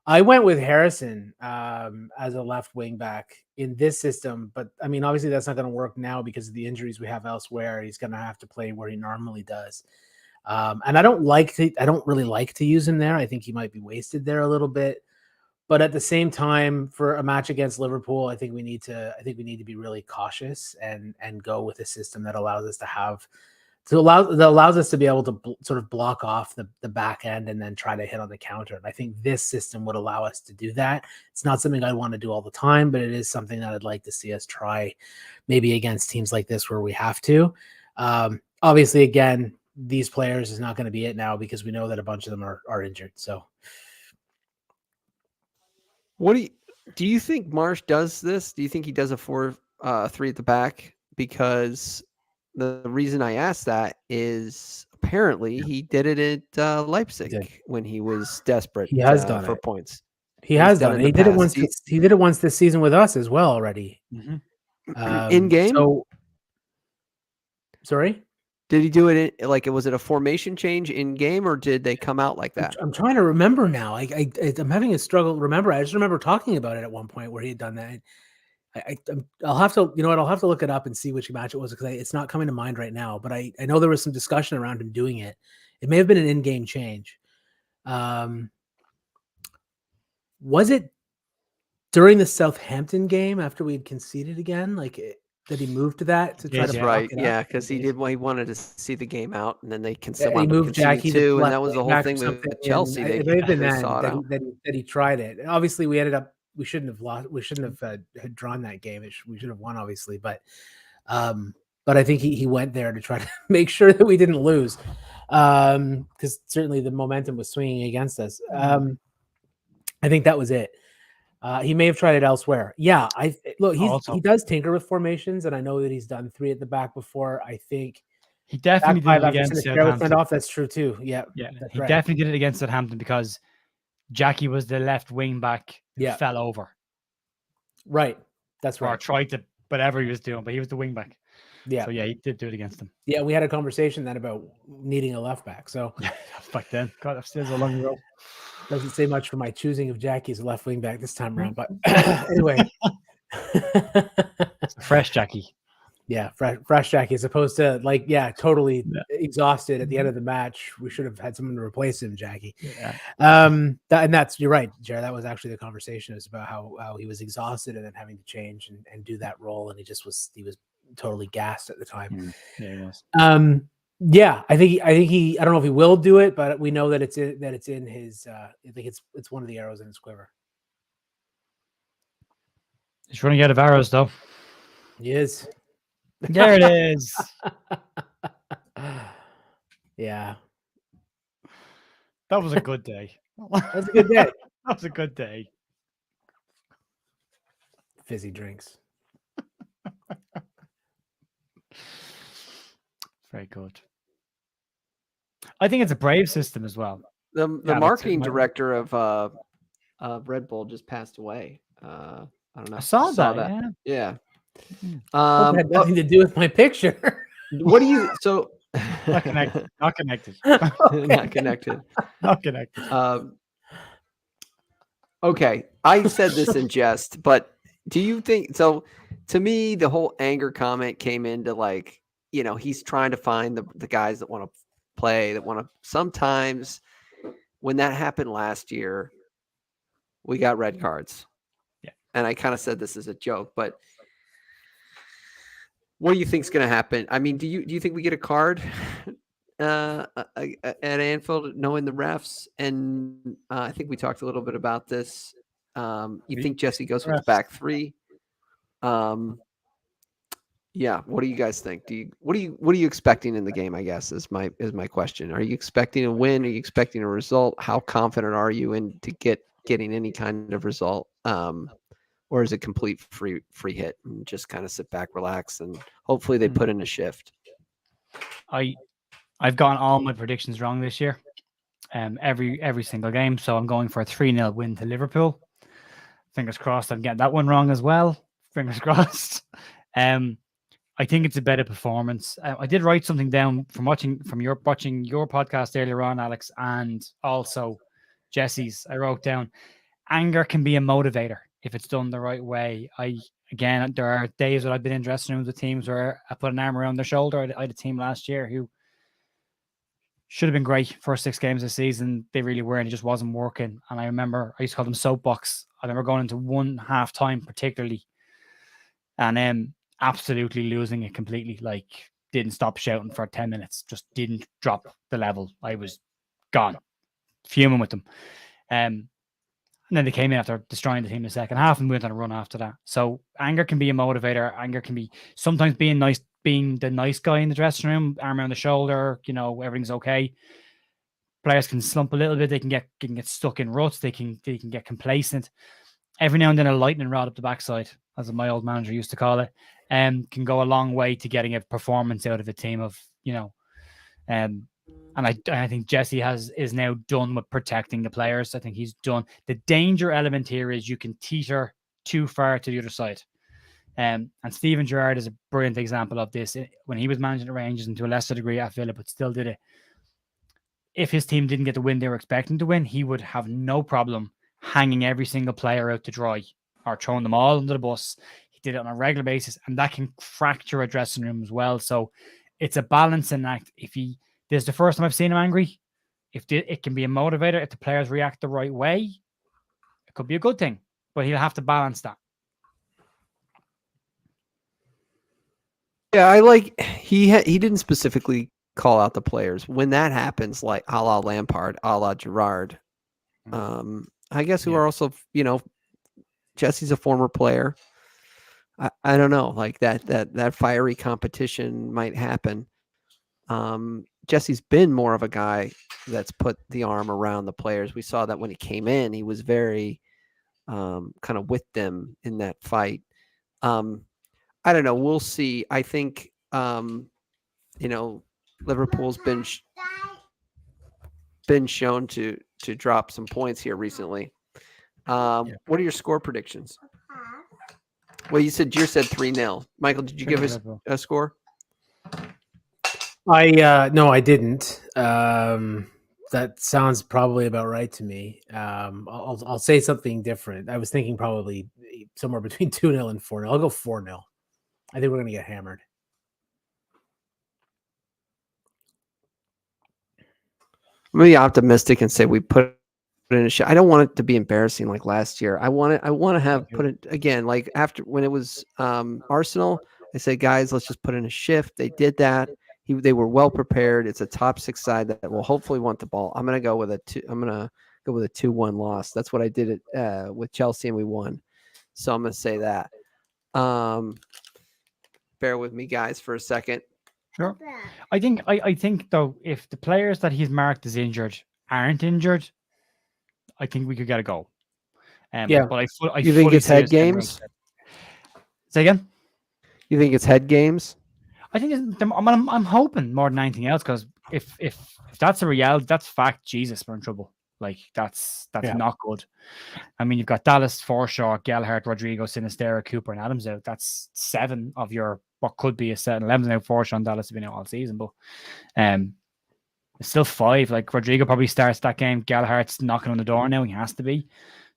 I went with Harrison as a left wing back in this system, but I mean, obviously that's not going to work now because of the injuries we have elsewhere. He's going to have to play where he normally does. And I don't really like to use him there. I think he might be wasted there a little bit. But at the same time, for a match against Liverpool, I think we need to be really cautious and go with a system that allows us to be able to sort of block off the back end and then try to hit on the counter. And I think this system would allow us to do that. It's not something I want to do all the time, but it is something that I'd like to see us try maybe against teams like this where we have to. Obviously, again, these players is not going to be it now because we know that a bunch of them are injured. So what do you think Marsch does this? Do you think he does a 4-3 at the back? Because the reason I asked that is apparently he did it at Leipzig when he was desperate. He has done for it. points. He has done it. He did it once. He did it once this season with us as well already. In game. So, sorry. Did he do it was it a formation change in game, or did they come out like that? I'm trying to remember now. I'm having a struggle. Remember, I just remember talking about it at one point where he had done that. I'll have to, I'll have to look it up and see which match it was because it's not coming to mind right now. But I know there was some discussion around him doing it. It may have been an in-game change. Was it during the Southampton game after we had conceded again? That he moved to that to try Yes, to That's block right. it Yeah, up? because he wanted to see the game out, and then they Yeah, he wound up moved Jackie conceding two, and left that was the wing whole back or thing something, with Chelsea. and They, it may have been they then saw it out. that he tried it. Obviously, we shouldn't have lost. We shouldn't have had drawn that game. We should have won, obviously, but I think he went there to try to make sure that we didn't lose, because certainly the momentum was swinging against us. I think that was it. He may have tried it elsewhere. Yeah, he does tinker with formations, and I know that he's done 3 at the back before. I think he definitely back 5 did it after against Sinisterra was sent Southampton. off. That's true too. Yeah, He right. definitely did it against Southampton because Jackie was the left wing back who Yeah. fell over. Right. That's Or right. tried to whatever he was doing, but he was the wing back. Yeah. So yeah, he did do it against him. Yeah, we had a conversation then about needing a left back. So Back then. God, that feels a long ago. doesn't say much for my choosing of Jackie as a left wing back this time around. But anyway. Fresh Jackie. Yeah, fresh Jackie, as opposed to totally exhausted at the end of the match. We should have had someone to replace him, Jackie. Yeah. You're right, Jared. That was actually the conversation. It was about how he was exhausted and then having to change and do that role, and he was totally gassed at the time. Yeah, he was. Yeah, I think he. I don't know if he will do it, but we know that it's in his. I think it's one of the arrows in his quiver. He's running out of arrows, though. He is. There it is. Yeah, That was a good day. that was a good day. That was a good day. Fizzy drinks. Very good. I think it's a brave system as well. The Yeah, marketing that's it. director of Red Bull just passed away. I don't know. I saw that. Yeah. Hope it had nothing to do with my picture. What do you? So Not connected. Not connected. not connected. Not connected. Okay, I said this in jest, but do you think so? To me, the whole anger comment came into he's trying to find the guys that want to play, that want to. Sometimes when that happened last year, we got red cards. Yeah, and I kind of said this as a joke, but what do you think is going to happen? I mean, do you think we get a card at Anfield, knowing the refs? And I think we talked a little bit about this. You think Jesse goes with the back 3? Yeah. What do you guys think? What are you expecting in the game? I guess is my question. Are you expecting a win? Are you expecting a result? How confident are you in getting any kind of result? Or is it complete free hit and just kind of sit back, relax, and hopefully they put in a shift? I've gotten all my predictions wrong this year. Every single game. So I'm going for a 3-0 win to Liverpool. Fingers crossed I'm getting that one wrong as well. Fingers crossed. I think it's a better performance. I did write something down from watching your podcast earlier on, Alex, and also Jesse's. I wrote down anger can be a motivator if it's done the right way. There are days that I've been in dressing rooms with teams where I put an arm around their shoulder. I had a team last year who should have been great first 6 games of the season. They really were, and it just wasn't working. And I remember I used to call them soapbox. I remember going into one half time particularly and absolutely losing it completely. Didn't stop shouting for 10 minutes, just didn't drop the level. I was gone, fuming with them. And then they came in after destroying the team in the second half and went on a run after that. So anger can be a motivator. Anger can be sometimes being the nice guy in the dressing room, arm around the shoulder, everything's okay. Players can slump a little bit. They can get stuck in ruts. They can get complacent. Every now and then a lightning rod up the backside, as my old manager used to call it, can go a long way to getting a performance out of a team of, and I think Jesse is now done with protecting the players. I think he's done. The danger element here is you can teeter too far to the other side. And Steven Gerrard is a brilliant example of this. When he was managing the Rangers, and to a lesser degree at Villa, but still did it. If his team didn't get the win they were expecting to win, he would have no problem hanging every single player out to dry or throwing them all under the bus. He did it on a regular basis, and that can fracture a dressing room as well. So it's a balancing act. This is the first time I've seen him angry. It can be a motivator if the players react the right way. It could be a good thing, but he'll have to balance that. Yeah, I like he didn't specifically call out the players. When that happens, like a la Lampard, a la Gerrard, I guess who are also, Jesse's a former player. I don't know, like that fiery competition might happen. Jesse's been more of a guy that's put the arm around the players. We saw that when he came in, he was very kind of with them in that fight. I don't know. We'll see. I think, Liverpool's been shown to drop some points here recently. What are your score predictions? Well, you said 3-0. Michael, did you give us a score? No, I didn't. That sounds probably about right to me. I'll say something different. I was thinking probably somewhere between 2-0 and 4-0. I'll go 4-0. I think we're going to get hammered. I'm going to be optimistic and say we put it in a shot. I don't want it to be embarrassing like last year. I want to have put it again, like after when it was Arsenal. I say, guys, let's just put in a shift. They did that. They were well prepared. It's a top 6 side that will hopefully want the ball. I'm going to go with a 2-1 loss. That's what I did with Chelsea, and we won. So I'm going to say that. Bear with me, guys, for a second. Sure. I think though, if the players that he's marked as injured aren't injured, I think we could get a goal. But you think it's head games? Say again. You think it's head games? I think I'm hoping more than anything else, because if that's a reality, that's fact. Jesus, we're in trouble. Like that's not good. I mean, you've got Dallas, Forshaw, Gallagher, Rodrigo, Sinisterra, Cooper, and Adams out. That's 7 of your what could be a set. 11 out. Forshaw and Dallas have been out all season, but it's still 5. Like Rodrigo probably starts that game. Gallagher's knocking on the door now. He has to be.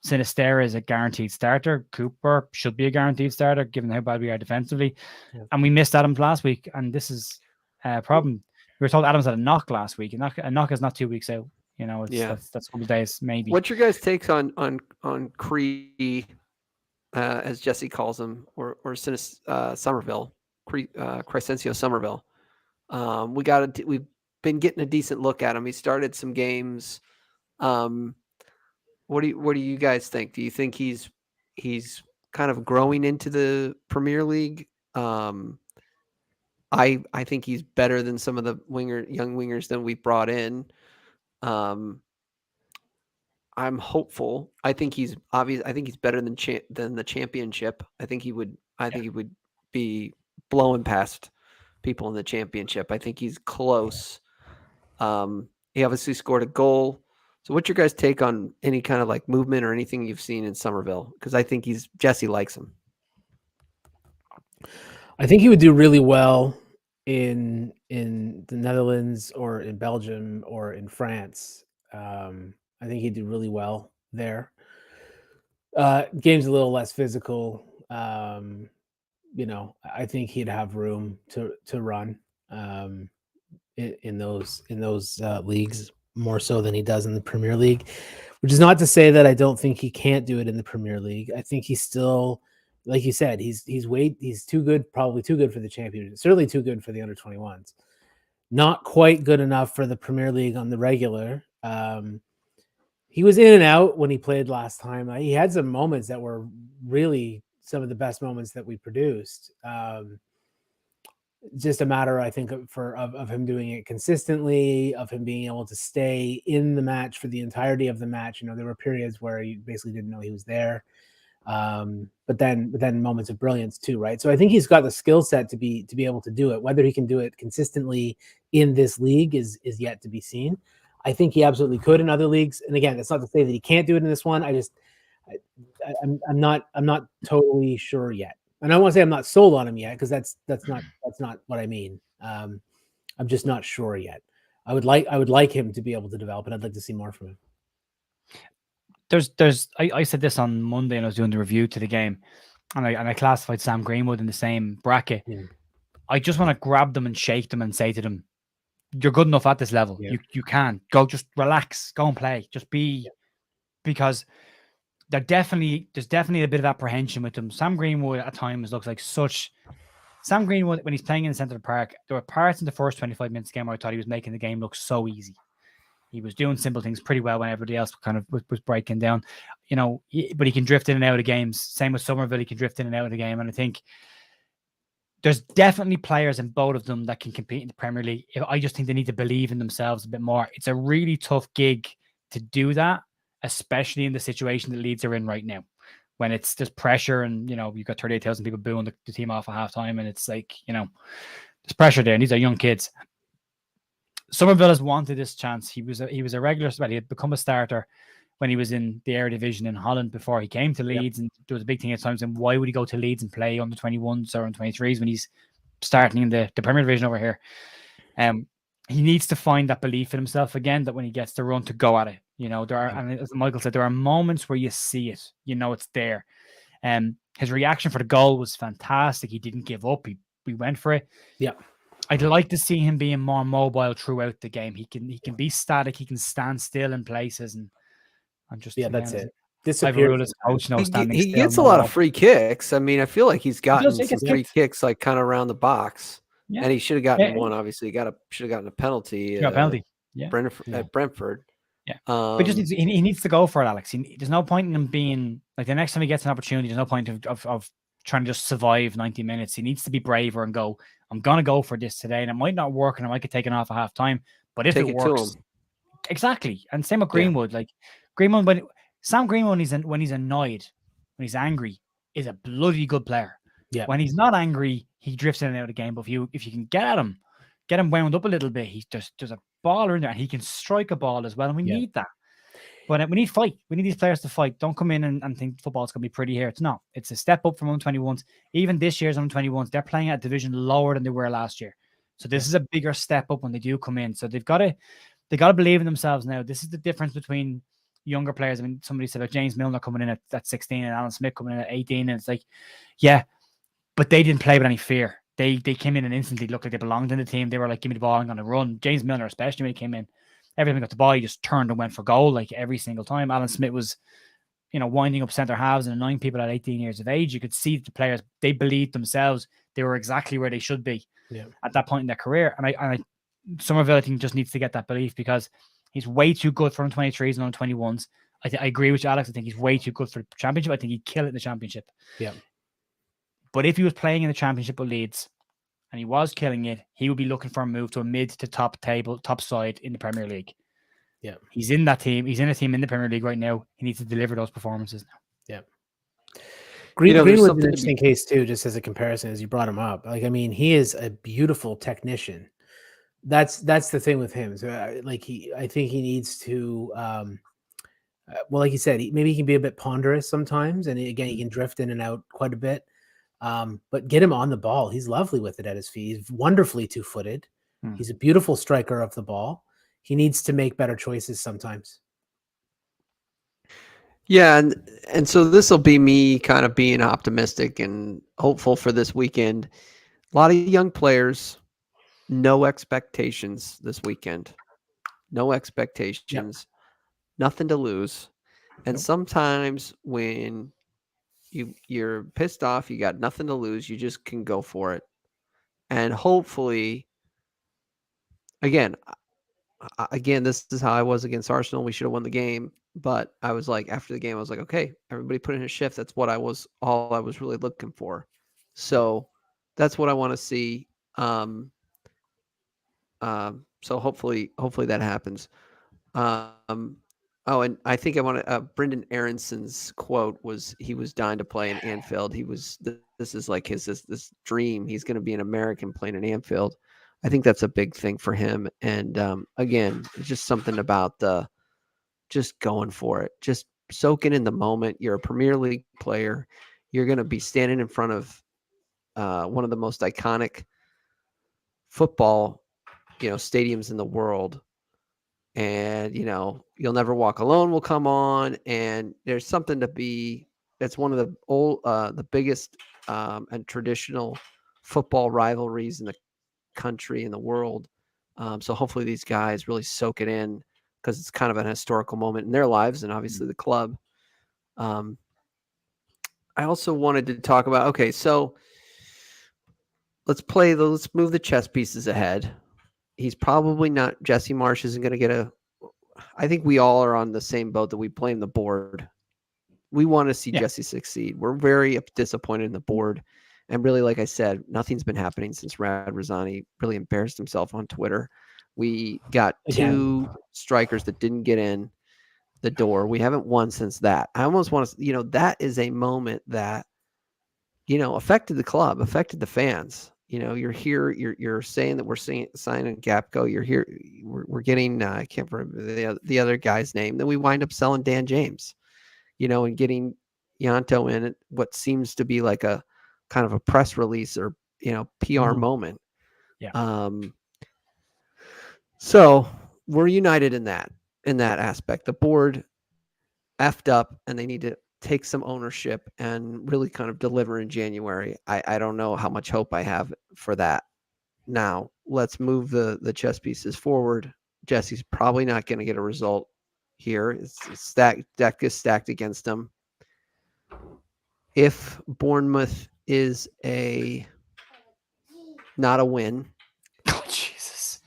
Sinisterra is a guaranteed starter. Cooper should be a guaranteed starter, given how bad we are defensively. Yeah. And we missed Adams last week, and this is a problem. We were told Adams had a knock last week. A knock is not 2 weeks out. That's a couple of days maybe. What's your guys' takes on Cree, as Jesse calls him, or Somerville, Crescencio Somerville? We've been getting a decent look at him. He started some games. What do you guys think? Do you think he's kind of growing into the Premier League? I think he's better than some of the young wingers that we brought in. I'm hopeful. I think he's obvious. I think he's better than the Championship. I think he would be blowing past people in the Championship. I think he's close. He obviously scored a goal. So what's your guys' take on any kind of like movement or anything you've seen in Somerville? Because I think Jesse likes him. I think he would do really well in the Netherlands or in Belgium or in France. I think he'd do really well there. Game's a little less physical. I think he'd have room to run in those leagues more so than he does in the Premier League, which is not to say that I don't think he can't do it in the Premier League. I think he's still, like you said, he's too good, probably too good for the Championship, certainly too good for the under-21s. Not quite good enough for the Premier League on the regular. He was in and out when he played last time. He had some moments that were really some of the best moments that we produced. Just a matter, I think, of him doing it consistently, of him being able to stay in the match for the entirety of the match. There were periods where you basically didn't know he was there. But then moments of brilliance too, right? So I think he's got the skill set to be able to do it. Whether he can do it consistently in this league is yet to be seen. I think he absolutely could in other leagues. And again, that's not to say that he can't do it in this one. I'm not totally sure yet. And I want to say I'm not sold on him yet because that's not what I mean. I'm just not sure yet. I would like him to be able to develop, and I'd like to see more from him. I said this on Monday and I was doing the review to the game, and I classified Sam Greenwood in the same bracket. Yeah. I just want to grab them and shake them and say to them, "You're good enough at this level. Yeah. You can go, just relax, go and play, just be," because there's definitely a bit of apprehension with them. Sam Greenwood at times looks like such. Sam Greenwood, when he's playing in the centre of the park, there were parts in the first 25 minutes game where I thought he was making the game look so easy. He was doing simple things pretty well when everybody else kind of was breaking down, but he can drift in and out of games. Same with Somerville, he can drift in and out of the game. And I think there's definitely players in both of them that can compete in the Premier League. I just think they need to believe in themselves a bit more. It's a really tough gig to do that, especially in the situation that Leeds are in right now, when it's just pressure and, you've got 38,000 people booing the team off at halftime. And it's like, there's pressure there. And these are young kids. Somerville has wanted this chance. He was a regular, he had become a starter when he was in the Eredivisie in Holland before he came to Leeds. And there was a big thing at times. And why would he go to Leeds and play under 21s or under 23s when he's starting in the Premier Division over here? He needs to find that belief in himself again, that when he gets the run, to go at it. And as Michael said, there are moments where you see it, it's there. His reaction for the goal was fantastic. He didn't give up. He went for it. Yeah. I'd like to see him being more mobile throughout the game. He can be static. He can stand still in places, and I'm just that's it. Disappears. Coach, he gets a lot of free kicks. I mean, I feel like he's gotten some free kicks like kind of around the box, and he should have gotten one. Obviously, should have gotten a penalty. Yeah, at Brentford. Yeah, but he needs to go for it, Alex. There's no point in him being like, the next time he gets an opportunity, there's no point of trying to just survive 90 minutes. He needs to be braver and go, I'm going to go for this today. And it might not work and I might get taken off at half time. But if it works, exactly. And same with Greenwood. Like Greenwood, Sam Greenwood, when he's annoyed, when he's angry, is a bloody good player. Yeah. When he's not angry, he drifts in and out of the game. But if you can get him wound up a little bit, he's just, there's a baller in there, and he can strike a ball as well. And we need that. But we need fight. We need these players to fight. Don't come in and think football's going to be pretty here. It's not. It's a step up from under-21s. Even this year's under-21s, they're playing at a division lower than they were last year. So this is a bigger step up when they do come in. So they got to believe in themselves now. This is the difference between younger players. I mean, somebody said about James Milner coming in at 16 and Alan Smith coming in at 18. And it's like, yeah, but they didn't play with any fear. They came in and instantly looked like they belonged in the team. They were like, give me the ball, I'm going to run. James Milner, especially when he came in, every time he got the ball, he just turned and went for goal like every single time. Alan Smith was, winding up centre halves and annoying people at 18 years of age. You could see the players, they believed themselves. They were exactly where they should be at that point in their career. And I Somerville, I think, just needs to get that belief, because he's way too good for under-23s and under-21s. I agree with you, Alex. I think he's way too good for the Championship. I think he'd kill it in the Championship. Yeah. But if he was playing in the Championship with Leeds and he was killing it, he would be looking for a move to a mid to top side in the Premier League. Yeah. He's in that team. He's in a team in the Premier League right now. He needs to deliver those performances now. Yeah. Greenwood's an interesting case too, just as a comparison, as you brought him up. Like, I mean, he is a beautiful technician. That's the thing with him. So, I think he needs to, like you said, maybe he can be a bit ponderous sometimes, and again, he can drift in and out quite a bit. But get him on the ball. He's lovely with it at his feet. He's wonderfully two-footed. He's a beautiful striker of the ball. He needs to make better choices sometimes. Yeah, and so this will be me kind of being optimistic and hopeful for this weekend. A lot of young players, no expectations this weekend. No expectations. Nothing to lose. And sometimes when you're pissed off, you got nothing to lose, you just can go for it. And hopefully, again, this is how I was against Arsenal. We should have won the game. But I was like, after the game, I was like, okay, everybody put in a shift. That's what all I was really looking for. So that's what I want to see. So hopefully that happens. And I think I want to, Brendan Aronson's quote was, he was dying to play in Anfield. This is like this dream. He's going to be an American playing in Anfield. I think that's a big thing for him. And again, it's just something about just going for it, just soaking in the moment. You're a Premier League player. You're going to be standing in front of one of the most iconic football, stadiums in the world. And, You'll Never Walk Alone will come on, and there's something to be. It's one of the biggest and traditional football rivalries in the country, in the world. So hopefully these guys really soak it in, because it's kind of an historical moment in their lives and obviously the club. I also wanted to talk about, okay, so let's move the chess pieces ahead. He's probably not, Jesse Marsch isn't going to get I think we all are on the same boat that we blame the board. We want to see Jesse succeed. We're very disappointed in the board. And really, like I said, nothing's been happening since Rad Razani really embarrassed himself on Twitter. We got two strikers that didn't get in the door. We haven't won since that. I almost want to, that is a moment that, affected the club, affected the fans. You're here, you're saying that we're signing Gapco. You're here, we're getting, I can't remember the other guy's name. Then we wind up selling Dan James, and getting Yanto in what seems to be like a kind of a press release or, PR moment. Yeah. So we're united in that aspect. The board effed up, and they need to take some ownership and really kind of deliver in January. I don't know how much hope I have for that. Now let's move the chess pieces forward. Jesse's probably not going to get a result here. It's stacked, deck is stacked against him. If Bournemouth is not a win, Oh, Jesus.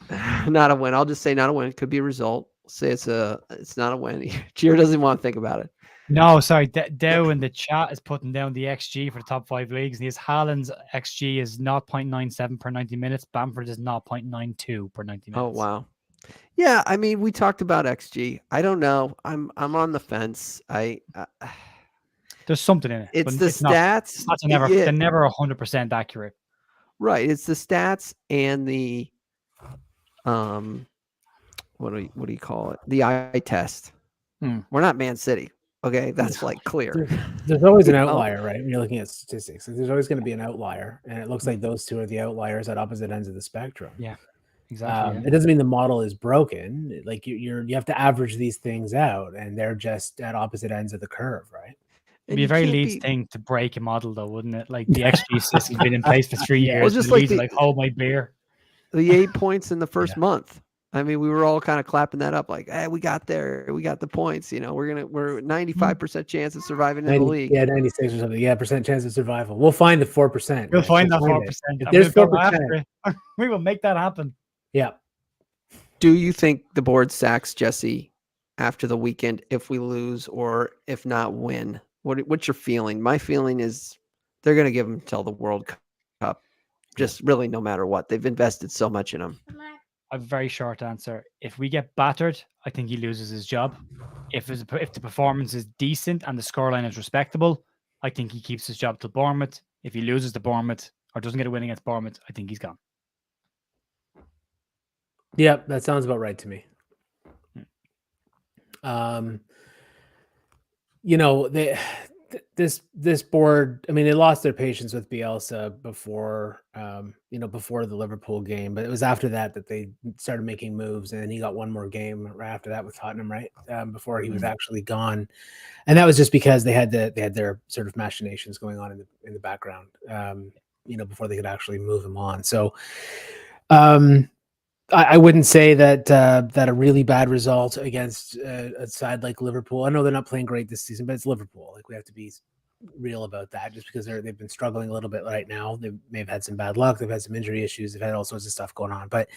not a win. I'll just say not a win. It could be a result. Say it's not a win. Cheer doesn't want to think about it. No, sorry. Dow in the chat is putting down the XG for the top 5 leagues. And his Haaland's XG is 0.97 per 90 minutes. Bamford is 0.92 per 90 minutes. Oh, wow. Yeah, I mean, we talked about XG. I don't know. I'm on the fence. There's something in it. It's but the stats. They're never 100% accurate. Right. It's the stats and the what do you call it? The eye test. We're not Man City. Okay, that's like clear. There's always an outlier, right? When you're looking at statistics, there's always going to be an outlier, and it looks like those two are the outliers at opposite ends of the spectrum. Yeah, exactly. It doesn't mean the model is broken. Like you have to average these things out, and they're just at opposite ends of the curve, right? It'd be a very Leeds thing to break a model, though, wouldn't it? Like the XG system's been in place for 3 years. Well, just like hold my beer. The 8 points in the first month. I mean, we were all kind of clapping that up, like, "Hey, we got there. We got the points. We're 95% chance of surviving in the league." Yeah, 96 or something. Yeah, percent chance of survival. We'll find the 4%. We'll find that 4%. If there's 4%, we will make that happen. Yeah. Do you think the board sacks Jesse after the weekend if we lose, or if not win? What's your feeling? My feeling is they're going to give him until the World Cup. Just really, no matter what, they've invested so much in him. A very short answer. If we get battered, I think he loses his job. If the performance is decent and the scoreline is respectable, I think he keeps his job till Bournemouth. If he loses to Bournemouth or doesn't get a win against Bournemouth, I think he's gone. Yep, that sounds about right to me. This board, I mean, they lost their patience with Bielsa before the Liverpool game, but it was after that they started making moves, and he got one more game right after that with Tottenham, right? Before he was actually gone. And that was just because they had their sort of machinations going on in the background, before they could actually move him on. So, I wouldn't say that a really bad result against a side like Liverpool. I know they're not playing great this season, but it's Liverpool. Like, we have to be real about that. Just because they've been struggling a little bit right now, they may have had some bad luck. They've had some injury issues. They've had all sorts of stuff going on. But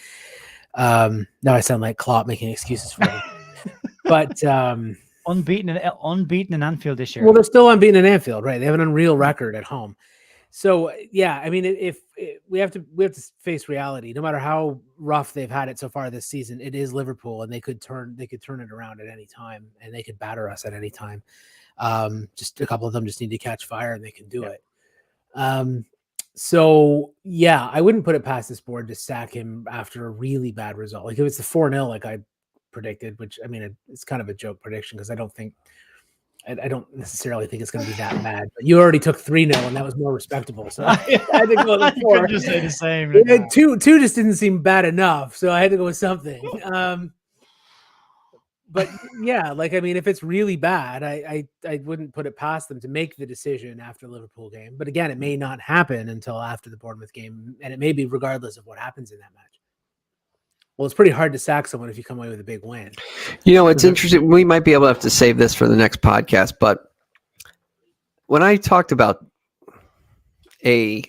now I sound like Klopp making excuses for them. But unbeaten in Anfield this year. Well, they're still unbeaten in Anfield, right? They have an unreal record at home. So yeah, I mean, if we have to face reality. No matter how rough they've had it so far this season, it is Liverpool, and they could turn it around at any time, and they could batter us at any time. Just a couple of them just need to catch fire, and they can do it. So yeah, I wouldn't put it past this board to sack him after a really bad result. Like, if it's the 4-0, like I predicted, which, I mean, it's kind of a joke prediction, because I don't think I don't necessarily think it's going to be that bad. But you already took 3-0, and that was more respectable. So I had to go with 4. just say the same. Two just didn't seem bad enough, so I had to go with something. But yeah, like, I mean, if it's really bad, I wouldn't put it past them to make the decision after the Liverpool game. But again, it may not happen until after the Bournemouth game, and it may be regardless of what happens in that match. Well, it's pretty hard to sack someone if you come away with a big win. You know, it's interesting. We might be able to have to save this for the next podcast, but when I talked about a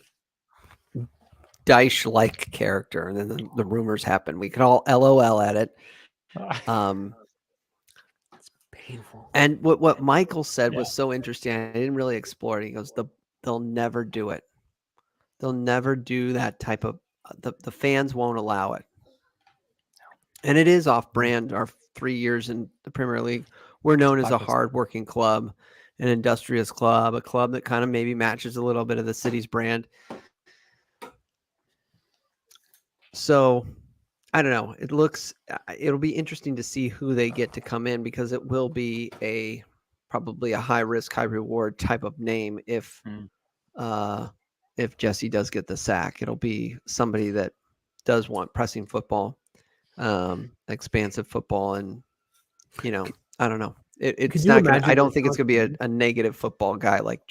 Dyche-like character, and then the rumors happened, we could all LOL at it. It's painful. And what Michael said was so interesting. I didn't really explore it. He goes, they'll never do it. They'll never do that type of. The fans won't allow it. And it is off-brand. Our 3 years in the Premier League, we're known as a hard-working club, an industrious club, a club that kind of maybe matches a little bit of the city's brand. So, I don't know. It'll be interesting to see who they get to come in, because it will be probably a high-risk, high-reward type of name if Jesse does get the sack. It'll be somebody that does want pressing football. Expansive football, and I don't know. It's not gonna, I don't think it's gonna be a negative football guy like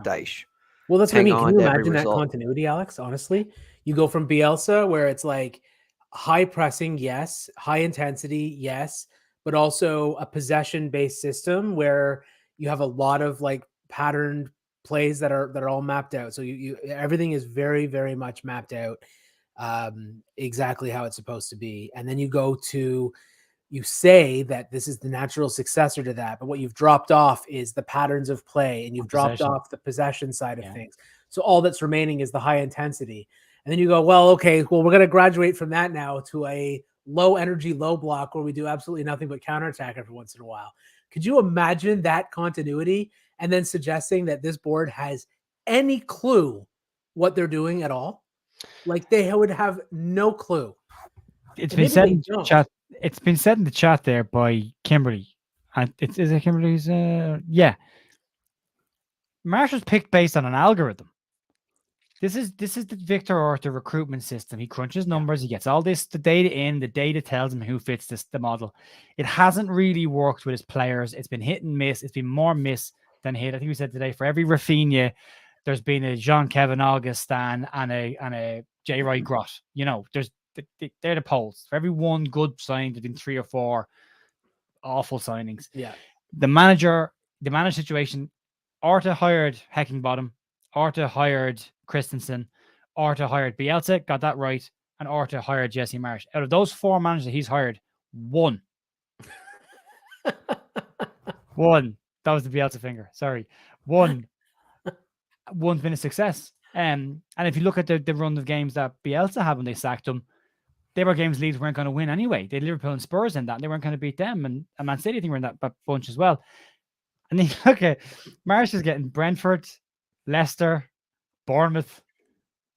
Dyche. Well, that's what I mean. Can you imagine that continuity, Alex? Honestly, you go from Bielsa, where it's like high pressing, yes, high intensity, yes, but also a possession-based system where you have a lot of like patterned plays that are all mapped out. So you everything is very, very much mapped out. Exactly how it's supposed to be. And then you say that this is the natural successor to that, but what you've dropped off is the patterns of play, and you've dropped off the possession side of things. So all that's remaining is the high intensity. And then you go, well, okay, well, we're going to graduate from that now to a low energy, low block where we do absolutely nothing but counterattack every once in a while. Could you imagine that continuity, and then suggesting that this board has any clue what they're doing at all? Like, they would have no clue. It's been said in the chat. It's been said in the chat there by Kimberly, and is it Kimberly's? Yeah. Marsch was picked based on an algorithm. This is the Victor Orta recruitment system. He crunches numbers. He gets all the data in. The data tells him who fits the model. It hasn't really worked with his players. It's been hit and miss. It's been more miss than hit. I think we said today, for every Rafinha, there's been a Jean-Kevin Augustin and a J. Roy Grott. They're the polls. For every one good signing, there's been 3 or 4 awful signings. Yeah. The manager situation, Orta hired Heckingbottom, Orta hired Christensen, Orta hired Bielsa, got that right, and Orta hired Jesse Marsch. Out of those 4 managers that he's hired, one. That was the Bielsa finger. Sorry. One's been a success. And if you look at the run of games that Bielsa had when they sacked him, they were games Leeds weren't going to win anyway. They had Liverpool and Spurs in that, and they weren't going to beat them. And Man City, I think, were in that bunch as well. And then look at Marsch is getting Brentford, Leicester, Bournemouth.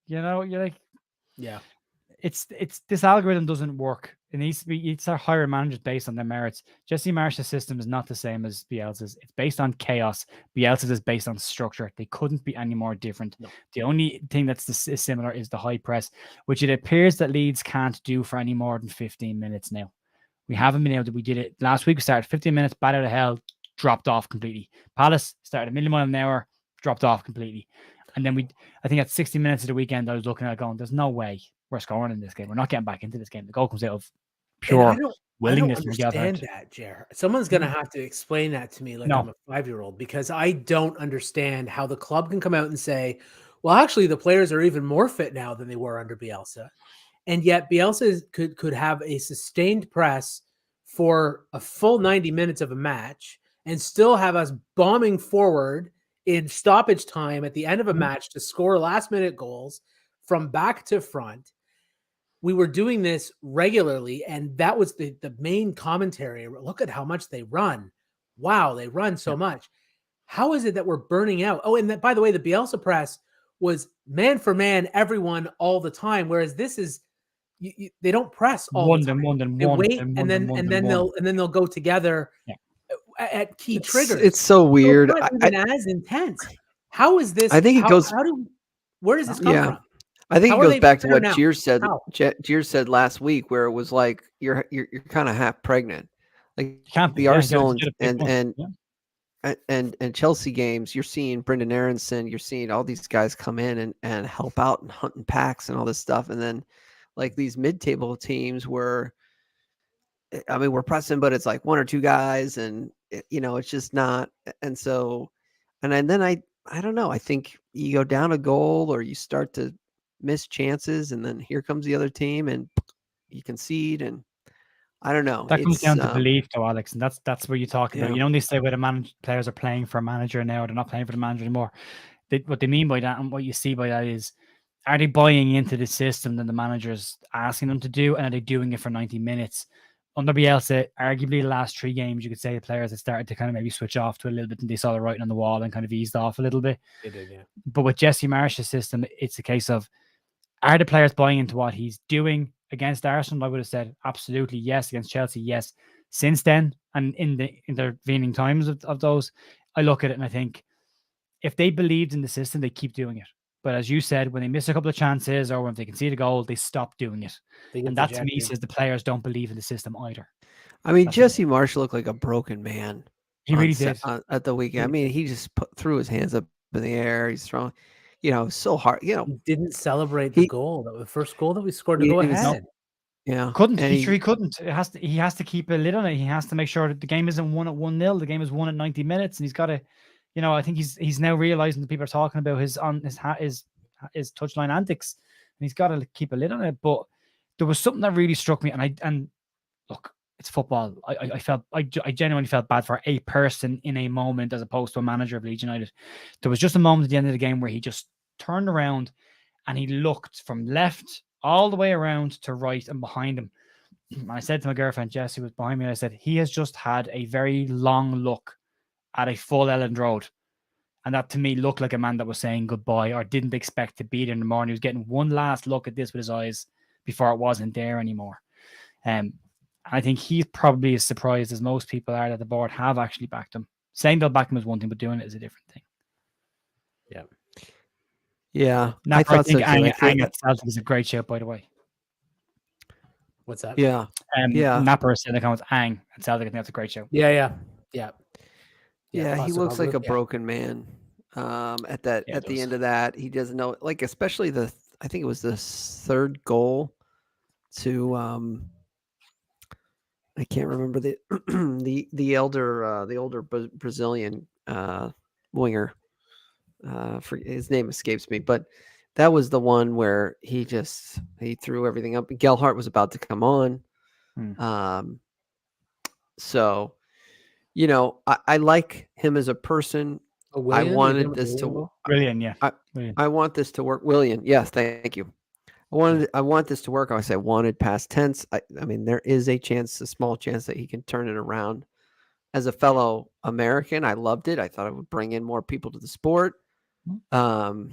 You're like, yeah, it's this algorithm doesn't work. It needs to be, it's our higher managers based on their merits. Jesse Marsch's system is not the same as Bielsa's. It's based on chaos. Bielsa's is based on structure. They couldn't be any more different. No. The only thing that's similar is the high press, which it appears that Leeds can't do for any more than 15 minutes now. We haven't been able to. We did it last week. We started 15 minutes, bat out of hell, dropped off completely. Palace started a million mile an hour, dropped off completely. And then I think at 60 minutes of the weekend, I was looking at it going, there's no way we're scoring in this game. We're not getting back into this game. The goal comes out of pure willingness. I don't understand that, Jer. Someone's going to have to explain that to me like I'm a 5-year-old, because I don't understand how the club can come out and say, well, actually, the players are even more fit now than they were under Bielsa. And yet Bielsa could have a sustained press for a full 90 minutes of a match and still have us bombing forward in stoppage time at the end of a match to score last-minute goals from back to front. We were doing this regularly, and that was the main commentary. Look at how much they run. Wow, they run so much. How is it that we're burning out? Oh, and that, by the way, the Bielsa press was man for man, everyone all the time, whereas this is they don't press all the time. They wait, and then they'll go together at key triggers. It's so weird. So it's not even as intense. How is this? I think it goes. Where does this come from? I think How it are goes they back to better what now? Jeer said. How? Jeer said last week, where it was like you're kind of half pregnant, like You can't be. the Yeah, Arsenal you gotta pick one. Yeah. and Chelsea games. You're seeing Brendan Aronson. You're seeing all these guys come in and help out and hunt in packs and all this stuff. And then like these mid-table teams where, I mean, we're pressing, but it's like one or two guys, and it's just not. And so, and then I don't know. I think you go down a goal or you start to miss chances, and then here comes the other team, and you concede, and I don't know. That comes It's down to belief, though, Alex, and that's where you talk about. Yeah. They say where the players are playing for a manager now, they're not playing for the manager anymore. What they mean by that, and what you see by that is, are they buying into the system that the manager's asking them to do, and are they doing it for 90 minutes? Under Bielsa, arguably the last 3 games, you could say the players had started to kind of maybe switch off to a little bit, and they saw the writing on the wall and kind of eased off a little bit. They did, yeah. But with Jesse Marsch's system, it's a case of, are the players buying into what he's doing? Against Arsenal, I would have said absolutely yes. Against Chelsea, yes. Since then, and in the intervening times of those, I look at it and I think, if they believed in the system, they keep doing it. But as you said, when they miss a couple of chances or when they concede a goal, they stop doing it. And that to me says the players don't believe in the system either. I mean, Jesse Marsch looked like a broken man. He really did at the weekend. I mean, he just threw his hands up in the air. He's throwing, so hard. He didn't celebrate the goal. That was the first goal that we scored to go ahead. Yeah, couldn't. He couldn't. He has to keep a lid on it. He has to make sure that the game isn't won at 1-0. The game is won at 90 minutes, and he's got to. I think he's now realizing that people are talking about his touchline antics, and he's got to keep a lid on it. But there was something that really struck me, and look, it's football. I genuinely felt bad for a person in a moment as opposed to a manager of Leeds United. There was just a moment at the end of the game where he just turned around and he looked from left all the way around to right and behind him. And I said to my girlfriend, Jess, who was behind me, I said, he has just had a very long look at a full Elland Road. And that to me looked like a man that was saying goodbye or didn't expect to be there in the morning. He was getting one last look at this with his eyes before it wasn't there anymore. I think he's probably as surprised as most people are that the board have actually backed him. Saying they'll back him is one thing, but doing it is a different thing. Yeah. Yeah. I think Ang at Celtic is a great shout, by the way. What's that? Yeah. Napper said in the comments, Ang at Celtic, I think that's a great show. Yeah. Yeah, he looks like a broken man. At the end of that, he doesn't know, like, especially I think it was the third goal to I can't remember the older Brazilian winger. His name escapes me, but that was the one where he threw everything up. Gelhardt was about to come on. So, I like him as a person. I wanted this to William, yeah. I want this to work. William, yes, thank you. I want this to work. I say wanted past tense. I mean, there is a small chance that he can turn it around. As a fellow American, I loved it. I thought it would bring in more people to the sport. But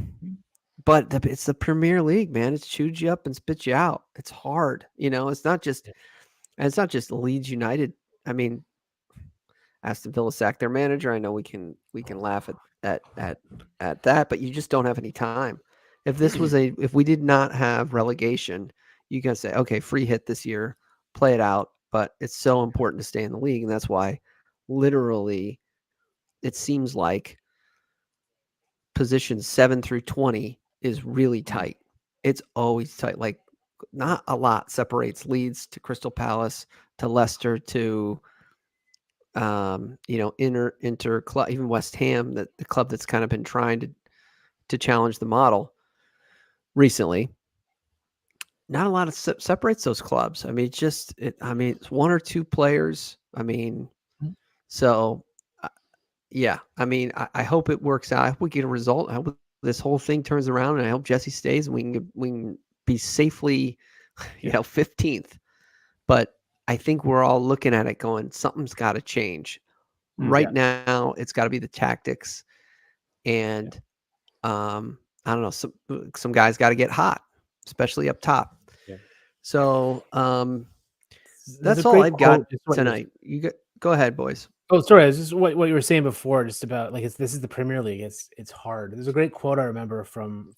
it's the Premier League, man. It chews you up and spits you out. It's hard. It's not just Leeds United. I mean, Aston Villa sacked their manager. I know we can laugh at that, but you just don't have any time. If we did not have relegation, you can say, okay, free hit this year, play it out. But it's so important to stay in the league, and that's why, literally, it seems like positions 7 through 20 is really tight. It's always tight. Like, not a lot separates Leeds to Crystal Palace to Leicester to Inter club, even West Ham, the club that's kind of been trying to challenge the model recently. Not a lot of separates those clubs. I mean, it's one or two players. I mean, so yeah. I mean, I hope it works out. I hope we get a result. I hope this whole thing turns around, and I hope Jesse stays, and we can be safely, 15th. But I think we're all looking at it going, something's got to change. Right now, it's got to be the tactics, and I don't know. Some guys got to get hot, especially up top. Yeah. So that's all I've got tonight. Go ahead, boys. Oh, sorry. This is what you were saying before, just about like this is the Premier League. It's hard. There's a great quote I remember from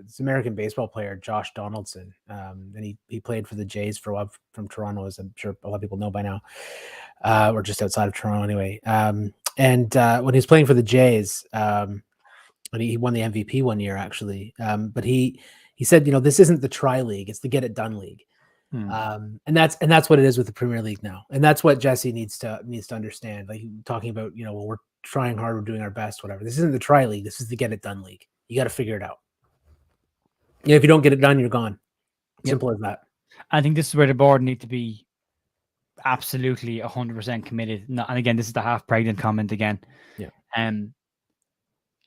this American baseball player Josh Donaldson, and he played for the Jays for a while from Toronto, as I'm sure a lot of people know by now, or just outside of Toronto anyway. And when he was playing for the Jays, and he won the MVP one year actually. But he said, this isn't the try league; it's the get it done league. And that's what it is with the Premier League now, and that's what Jesse needs to understand. Like talking about, well, we're trying hard, we're doing our best, whatever. This isn't the try league. This is the get it done league. You got to figure it out. If you don't get it done, you're gone. Simple as that. I think this is where the board need to be absolutely 100% committed. And again, this is the half pregnant comment again. Yeah.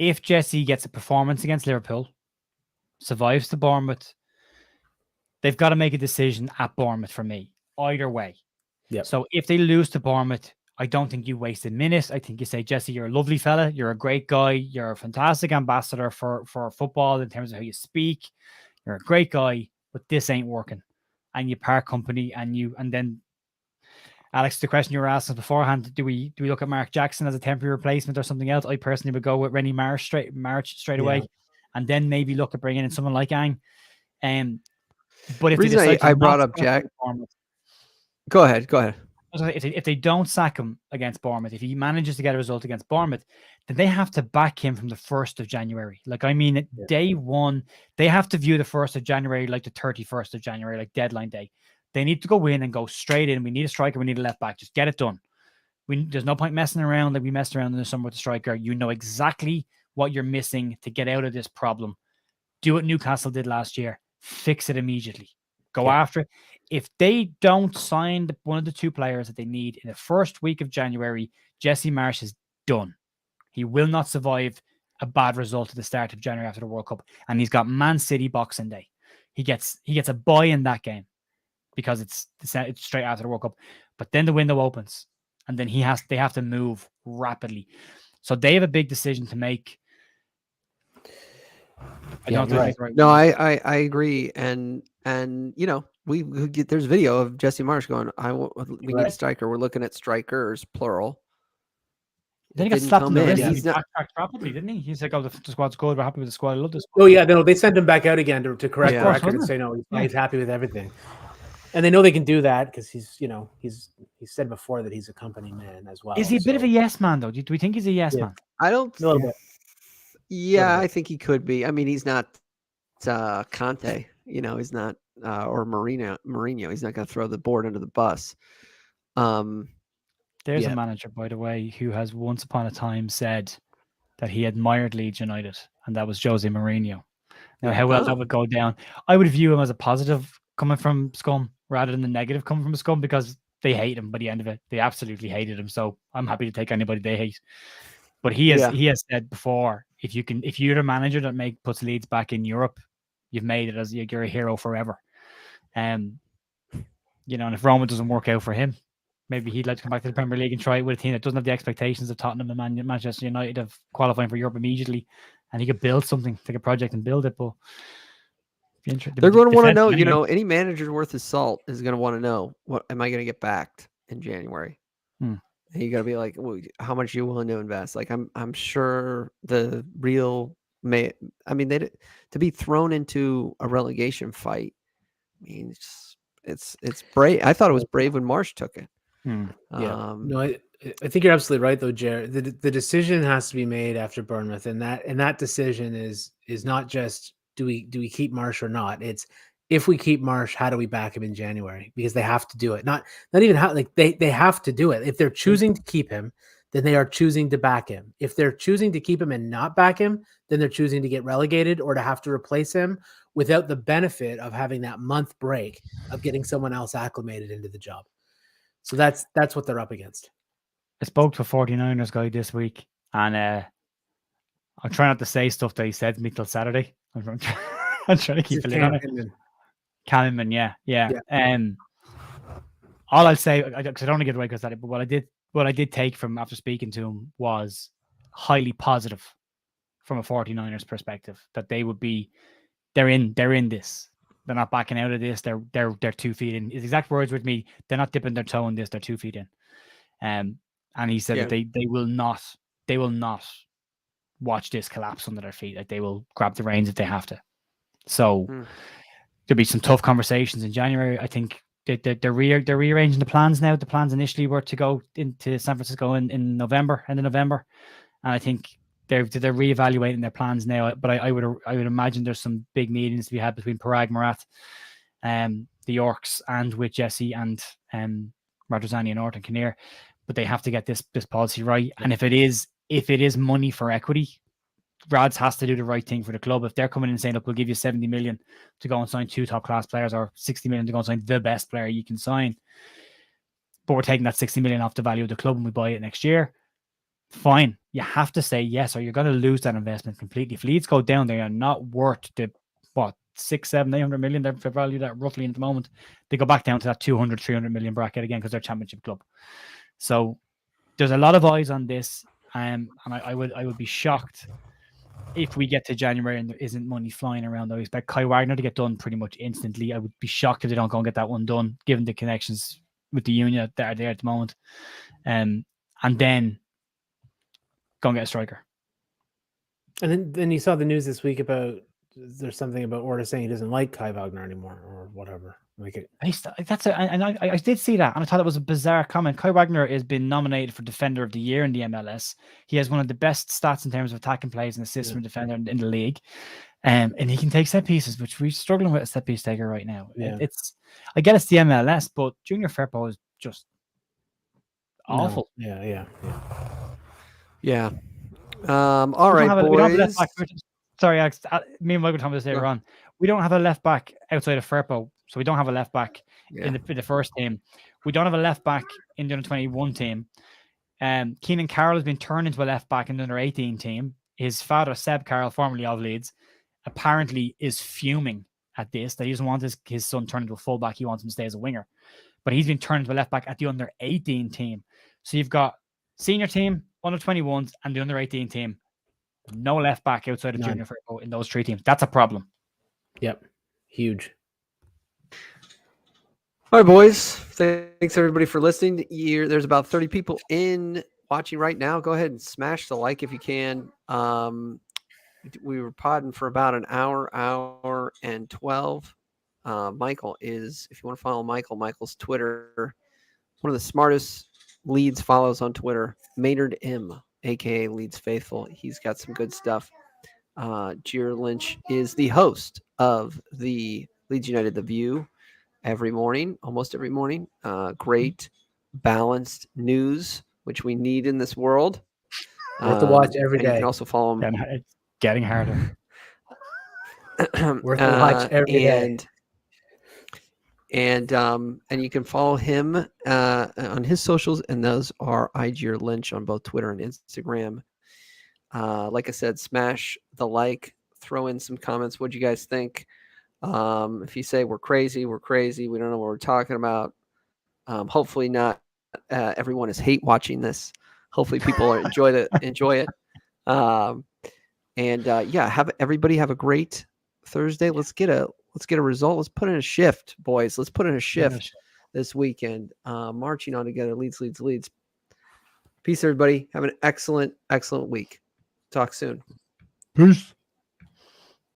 If Jesse gets a performance against Liverpool, survives to Bournemouth, they've got to make a decision at Bournemouth for me, either way. Yeah. So if they lose to Bournemouth, I don't think you waste a minute. I think you say, Jesse, you're a lovely fella. You're a great guy. You're a fantastic ambassador for football in terms of how you speak. You're a great guy, but this ain't working. And you part company, and then Alex, the question you were asking beforehand, do we look at Mark Jackson as a temporary replacement or something else? I personally would go with Rennie Marsch straight away, and then maybe look at bringing in someone like Ang. But if reason I brought up Jack, go ahead. If they don't sack him against Bournemouth, if he manages to get a result against Bournemouth, then they have to back him from the 1st of January. Day one, they have to view the 1st of January like the 31st of January, like deadline day. They need to go in and go straight in. We need a striker. We need a left back. Just get it done. There's no point messing around like we messed around in the summer with the striker. You know exactly what you're missing to get out of this problem. Do what Newcastle did last year. Fix it immediately. Go after it. If they don't sign one of the two players that they need in the first week of January, Jesse Marsch is done. He will not survive a bad result at the start of January after the World Cup. And he's got Man City Boxing Day. He gets a bye in that game because it's straight after the World Cup. But then the window opens, and then they have to move rapidly. So they have a big decision to make. No, I agree, and there's video of Jesse Marsch going, we need a striker. We're looking at strikers, plural. Then he got slapped in the wrist. He backtracked rapidly, didn't he? He's like, "Oh, the squad's good. We're happy with the squad. I love this squad." Oh yeah, no, they sent him back out again to correct the record and say no, he's happy with everything. And they know they can do that because he's said before that he's a company man as well. Is he a bit of a yes man though? Do we think he's a yes man? I don't. A little bit. Yeah, I think he could be. I mean, he's not Conte. He's not or Mourinho. He's not going to throw the board under the bus. There's a manager, by the way, who has once upon a time said that he admired Leeds United, and that was Jose Mourinho. Now, how well that would go down, I would view him as a positive coming from Scum rather than the negative coming from Scum, because they hate him by the end of it. They absolutely hated him. So I'm happy to take anybody they hate. But he has said before, if you're the manager that puts Leeds back in Europe, you've made it, as you're a hero forever. And if Roma doesn't work out for him, maybe he'd like to come back to the Premier League and try it with a team that doesn't have the expectations of Tottenham and Manchester United of qualifying for Europe immediately, and he could build something, take a project and build it. But they're going to want to know, any manager worth his salt is going to want to know, what am I going to get backed in January? And you got to be like, well, how much are you willing to invest? Like, I'm sure the real to be thrown into a relegation fight, I mean, it's brave. I thought it was brave when Marsch took it. No, I think you're absolutely right though, Jared. The decision has to be made after Bournemouth, and that decision is not just do we keep Marsch or not. It's if we keep Marsch, how do we back him in January? Because they have to do it. Not even how, like they have to do it. If they're choosing to keep him, then they are choosing to back him. If they're choosing to keep him and not back him, then they're choosing to get relegated or to have to replace him without the benefit of having that month break of getting someone else acclimated into the job. So that's what they're up against. I spoke to a 49ers guy this week, and I'm trying not to say stuff that he said to me till Saturday. I'm trying to keep it in. Calman, yeah. All I'll say, because I don't want to get away with that, but what I did take from after speaking to him was highly positive from a 49ers perspective, that they're in this. They're not backing out of this. They're 2 feet in. His exact words with me, they're not dipping their toe in this. They're 2 feet in. And and he said that they will not watch this collapse under their feet. Like, they will grab the reins if they have to. So there'll be some tough conversations in January. I think they're rearranging the plans now. The plans initially were to go into San Francisco in November, end of November, and I think they're reevaluating their plans now. But I would imagine there's some big meetings to be had between Parag Murat, the Yorks, and with Jesse and Radrazani and Norton Kinnear. But they have to get this policy right. And if it is money for equity, Rads has to do the right thing for the club. If they're coming in and saying, look, we'll give you 70 million to go and sign 2 top class players, or 60 million to go and sign the best player you can sign, but we're taking that 60 million off the value of the club and we buy it next year, fine. You have to say yes, or you're going to lose that investment completely. If Leeds go down, they are not worth the 6, 7, 800 million they're valued at roughly at the moment. They go back down to that 200, 300 million bracket again because they're a championship club. So there's a lot of eyes on this, and I would be shocked if we get to January and there isn't money flying around. I expect Kai Wagner to get done pretty much instantly. I would be shocked if they don't go and get that one done, given the connections with the union that are there at the moment. And then go and get a striker. And then you saw the news this week about there's something about Orta saying he doesn't like Kai Wagner anymore or whatever. I did see that, and I thought it was a bizarre comment. Kai Wagner has been nominated for Defender of the Year in the MLS. He has one of the best stats in terms of attacking plays and assists from defender in the league, and he can take set pieces, which we're struggling with a set piece taker right now. Yeah. I get it's the MLS, but Junior Firpo is just awful. No. Yeah. All right, boys. We don't have a left back. Sorry, Alex. Me and Mike were talking about this later on. We don't have a left back outside of Firpo. So we don't have a left back in the first team. We don't have a left back in the under 21 team. Keenan Carroll has been turned into a left back in the under 18 team. His father, Seb Carroll, formerly of Leeds, apparently is fuming at this, that he doesn't want his son turned into a fullback. He wants him to stay as a winger. But he's been turned into a left back at the under 18 team. So you've got senior team, under 21s, and the under 18 team. No left back outside of junior football in those 3 teams. That's a problem. Yep. Huge. All right, boys. Thanks everybody for listening. There's about 30 people watching right now. Go ahead and smash the like if you can. We were podding for about an hour and 12. Michael is, if you want to follow Michael's Twitter, one of the smartest Leeds follows on Twitter, Maynard M, aka Leeds Faithful. He's got some good stuff. Gier Lynch is the host of the Leeds United The View almost every morning. Great, balanced news, which we need in this world. Worth to watch every day. You can also follow him. It's getting harder. Worth to watch every day. And you can follow him on his socials, and those are iGear Lynch on both Twitter and Instagram. Like I said, smash the like, throw in some comments. What do you guys think? If you say we're crazy, we don't know what we're talking about. Hopefully not everyone is hate watching this. Hopefully people enjoy it. Have everybody have a great Thursday. Let's get a result. Let's put in a shift, boys. Let's put in a shift this weekend. Marching on together. Leeds. Peace, everybody. Have an excellent week. Talk soon. Peace.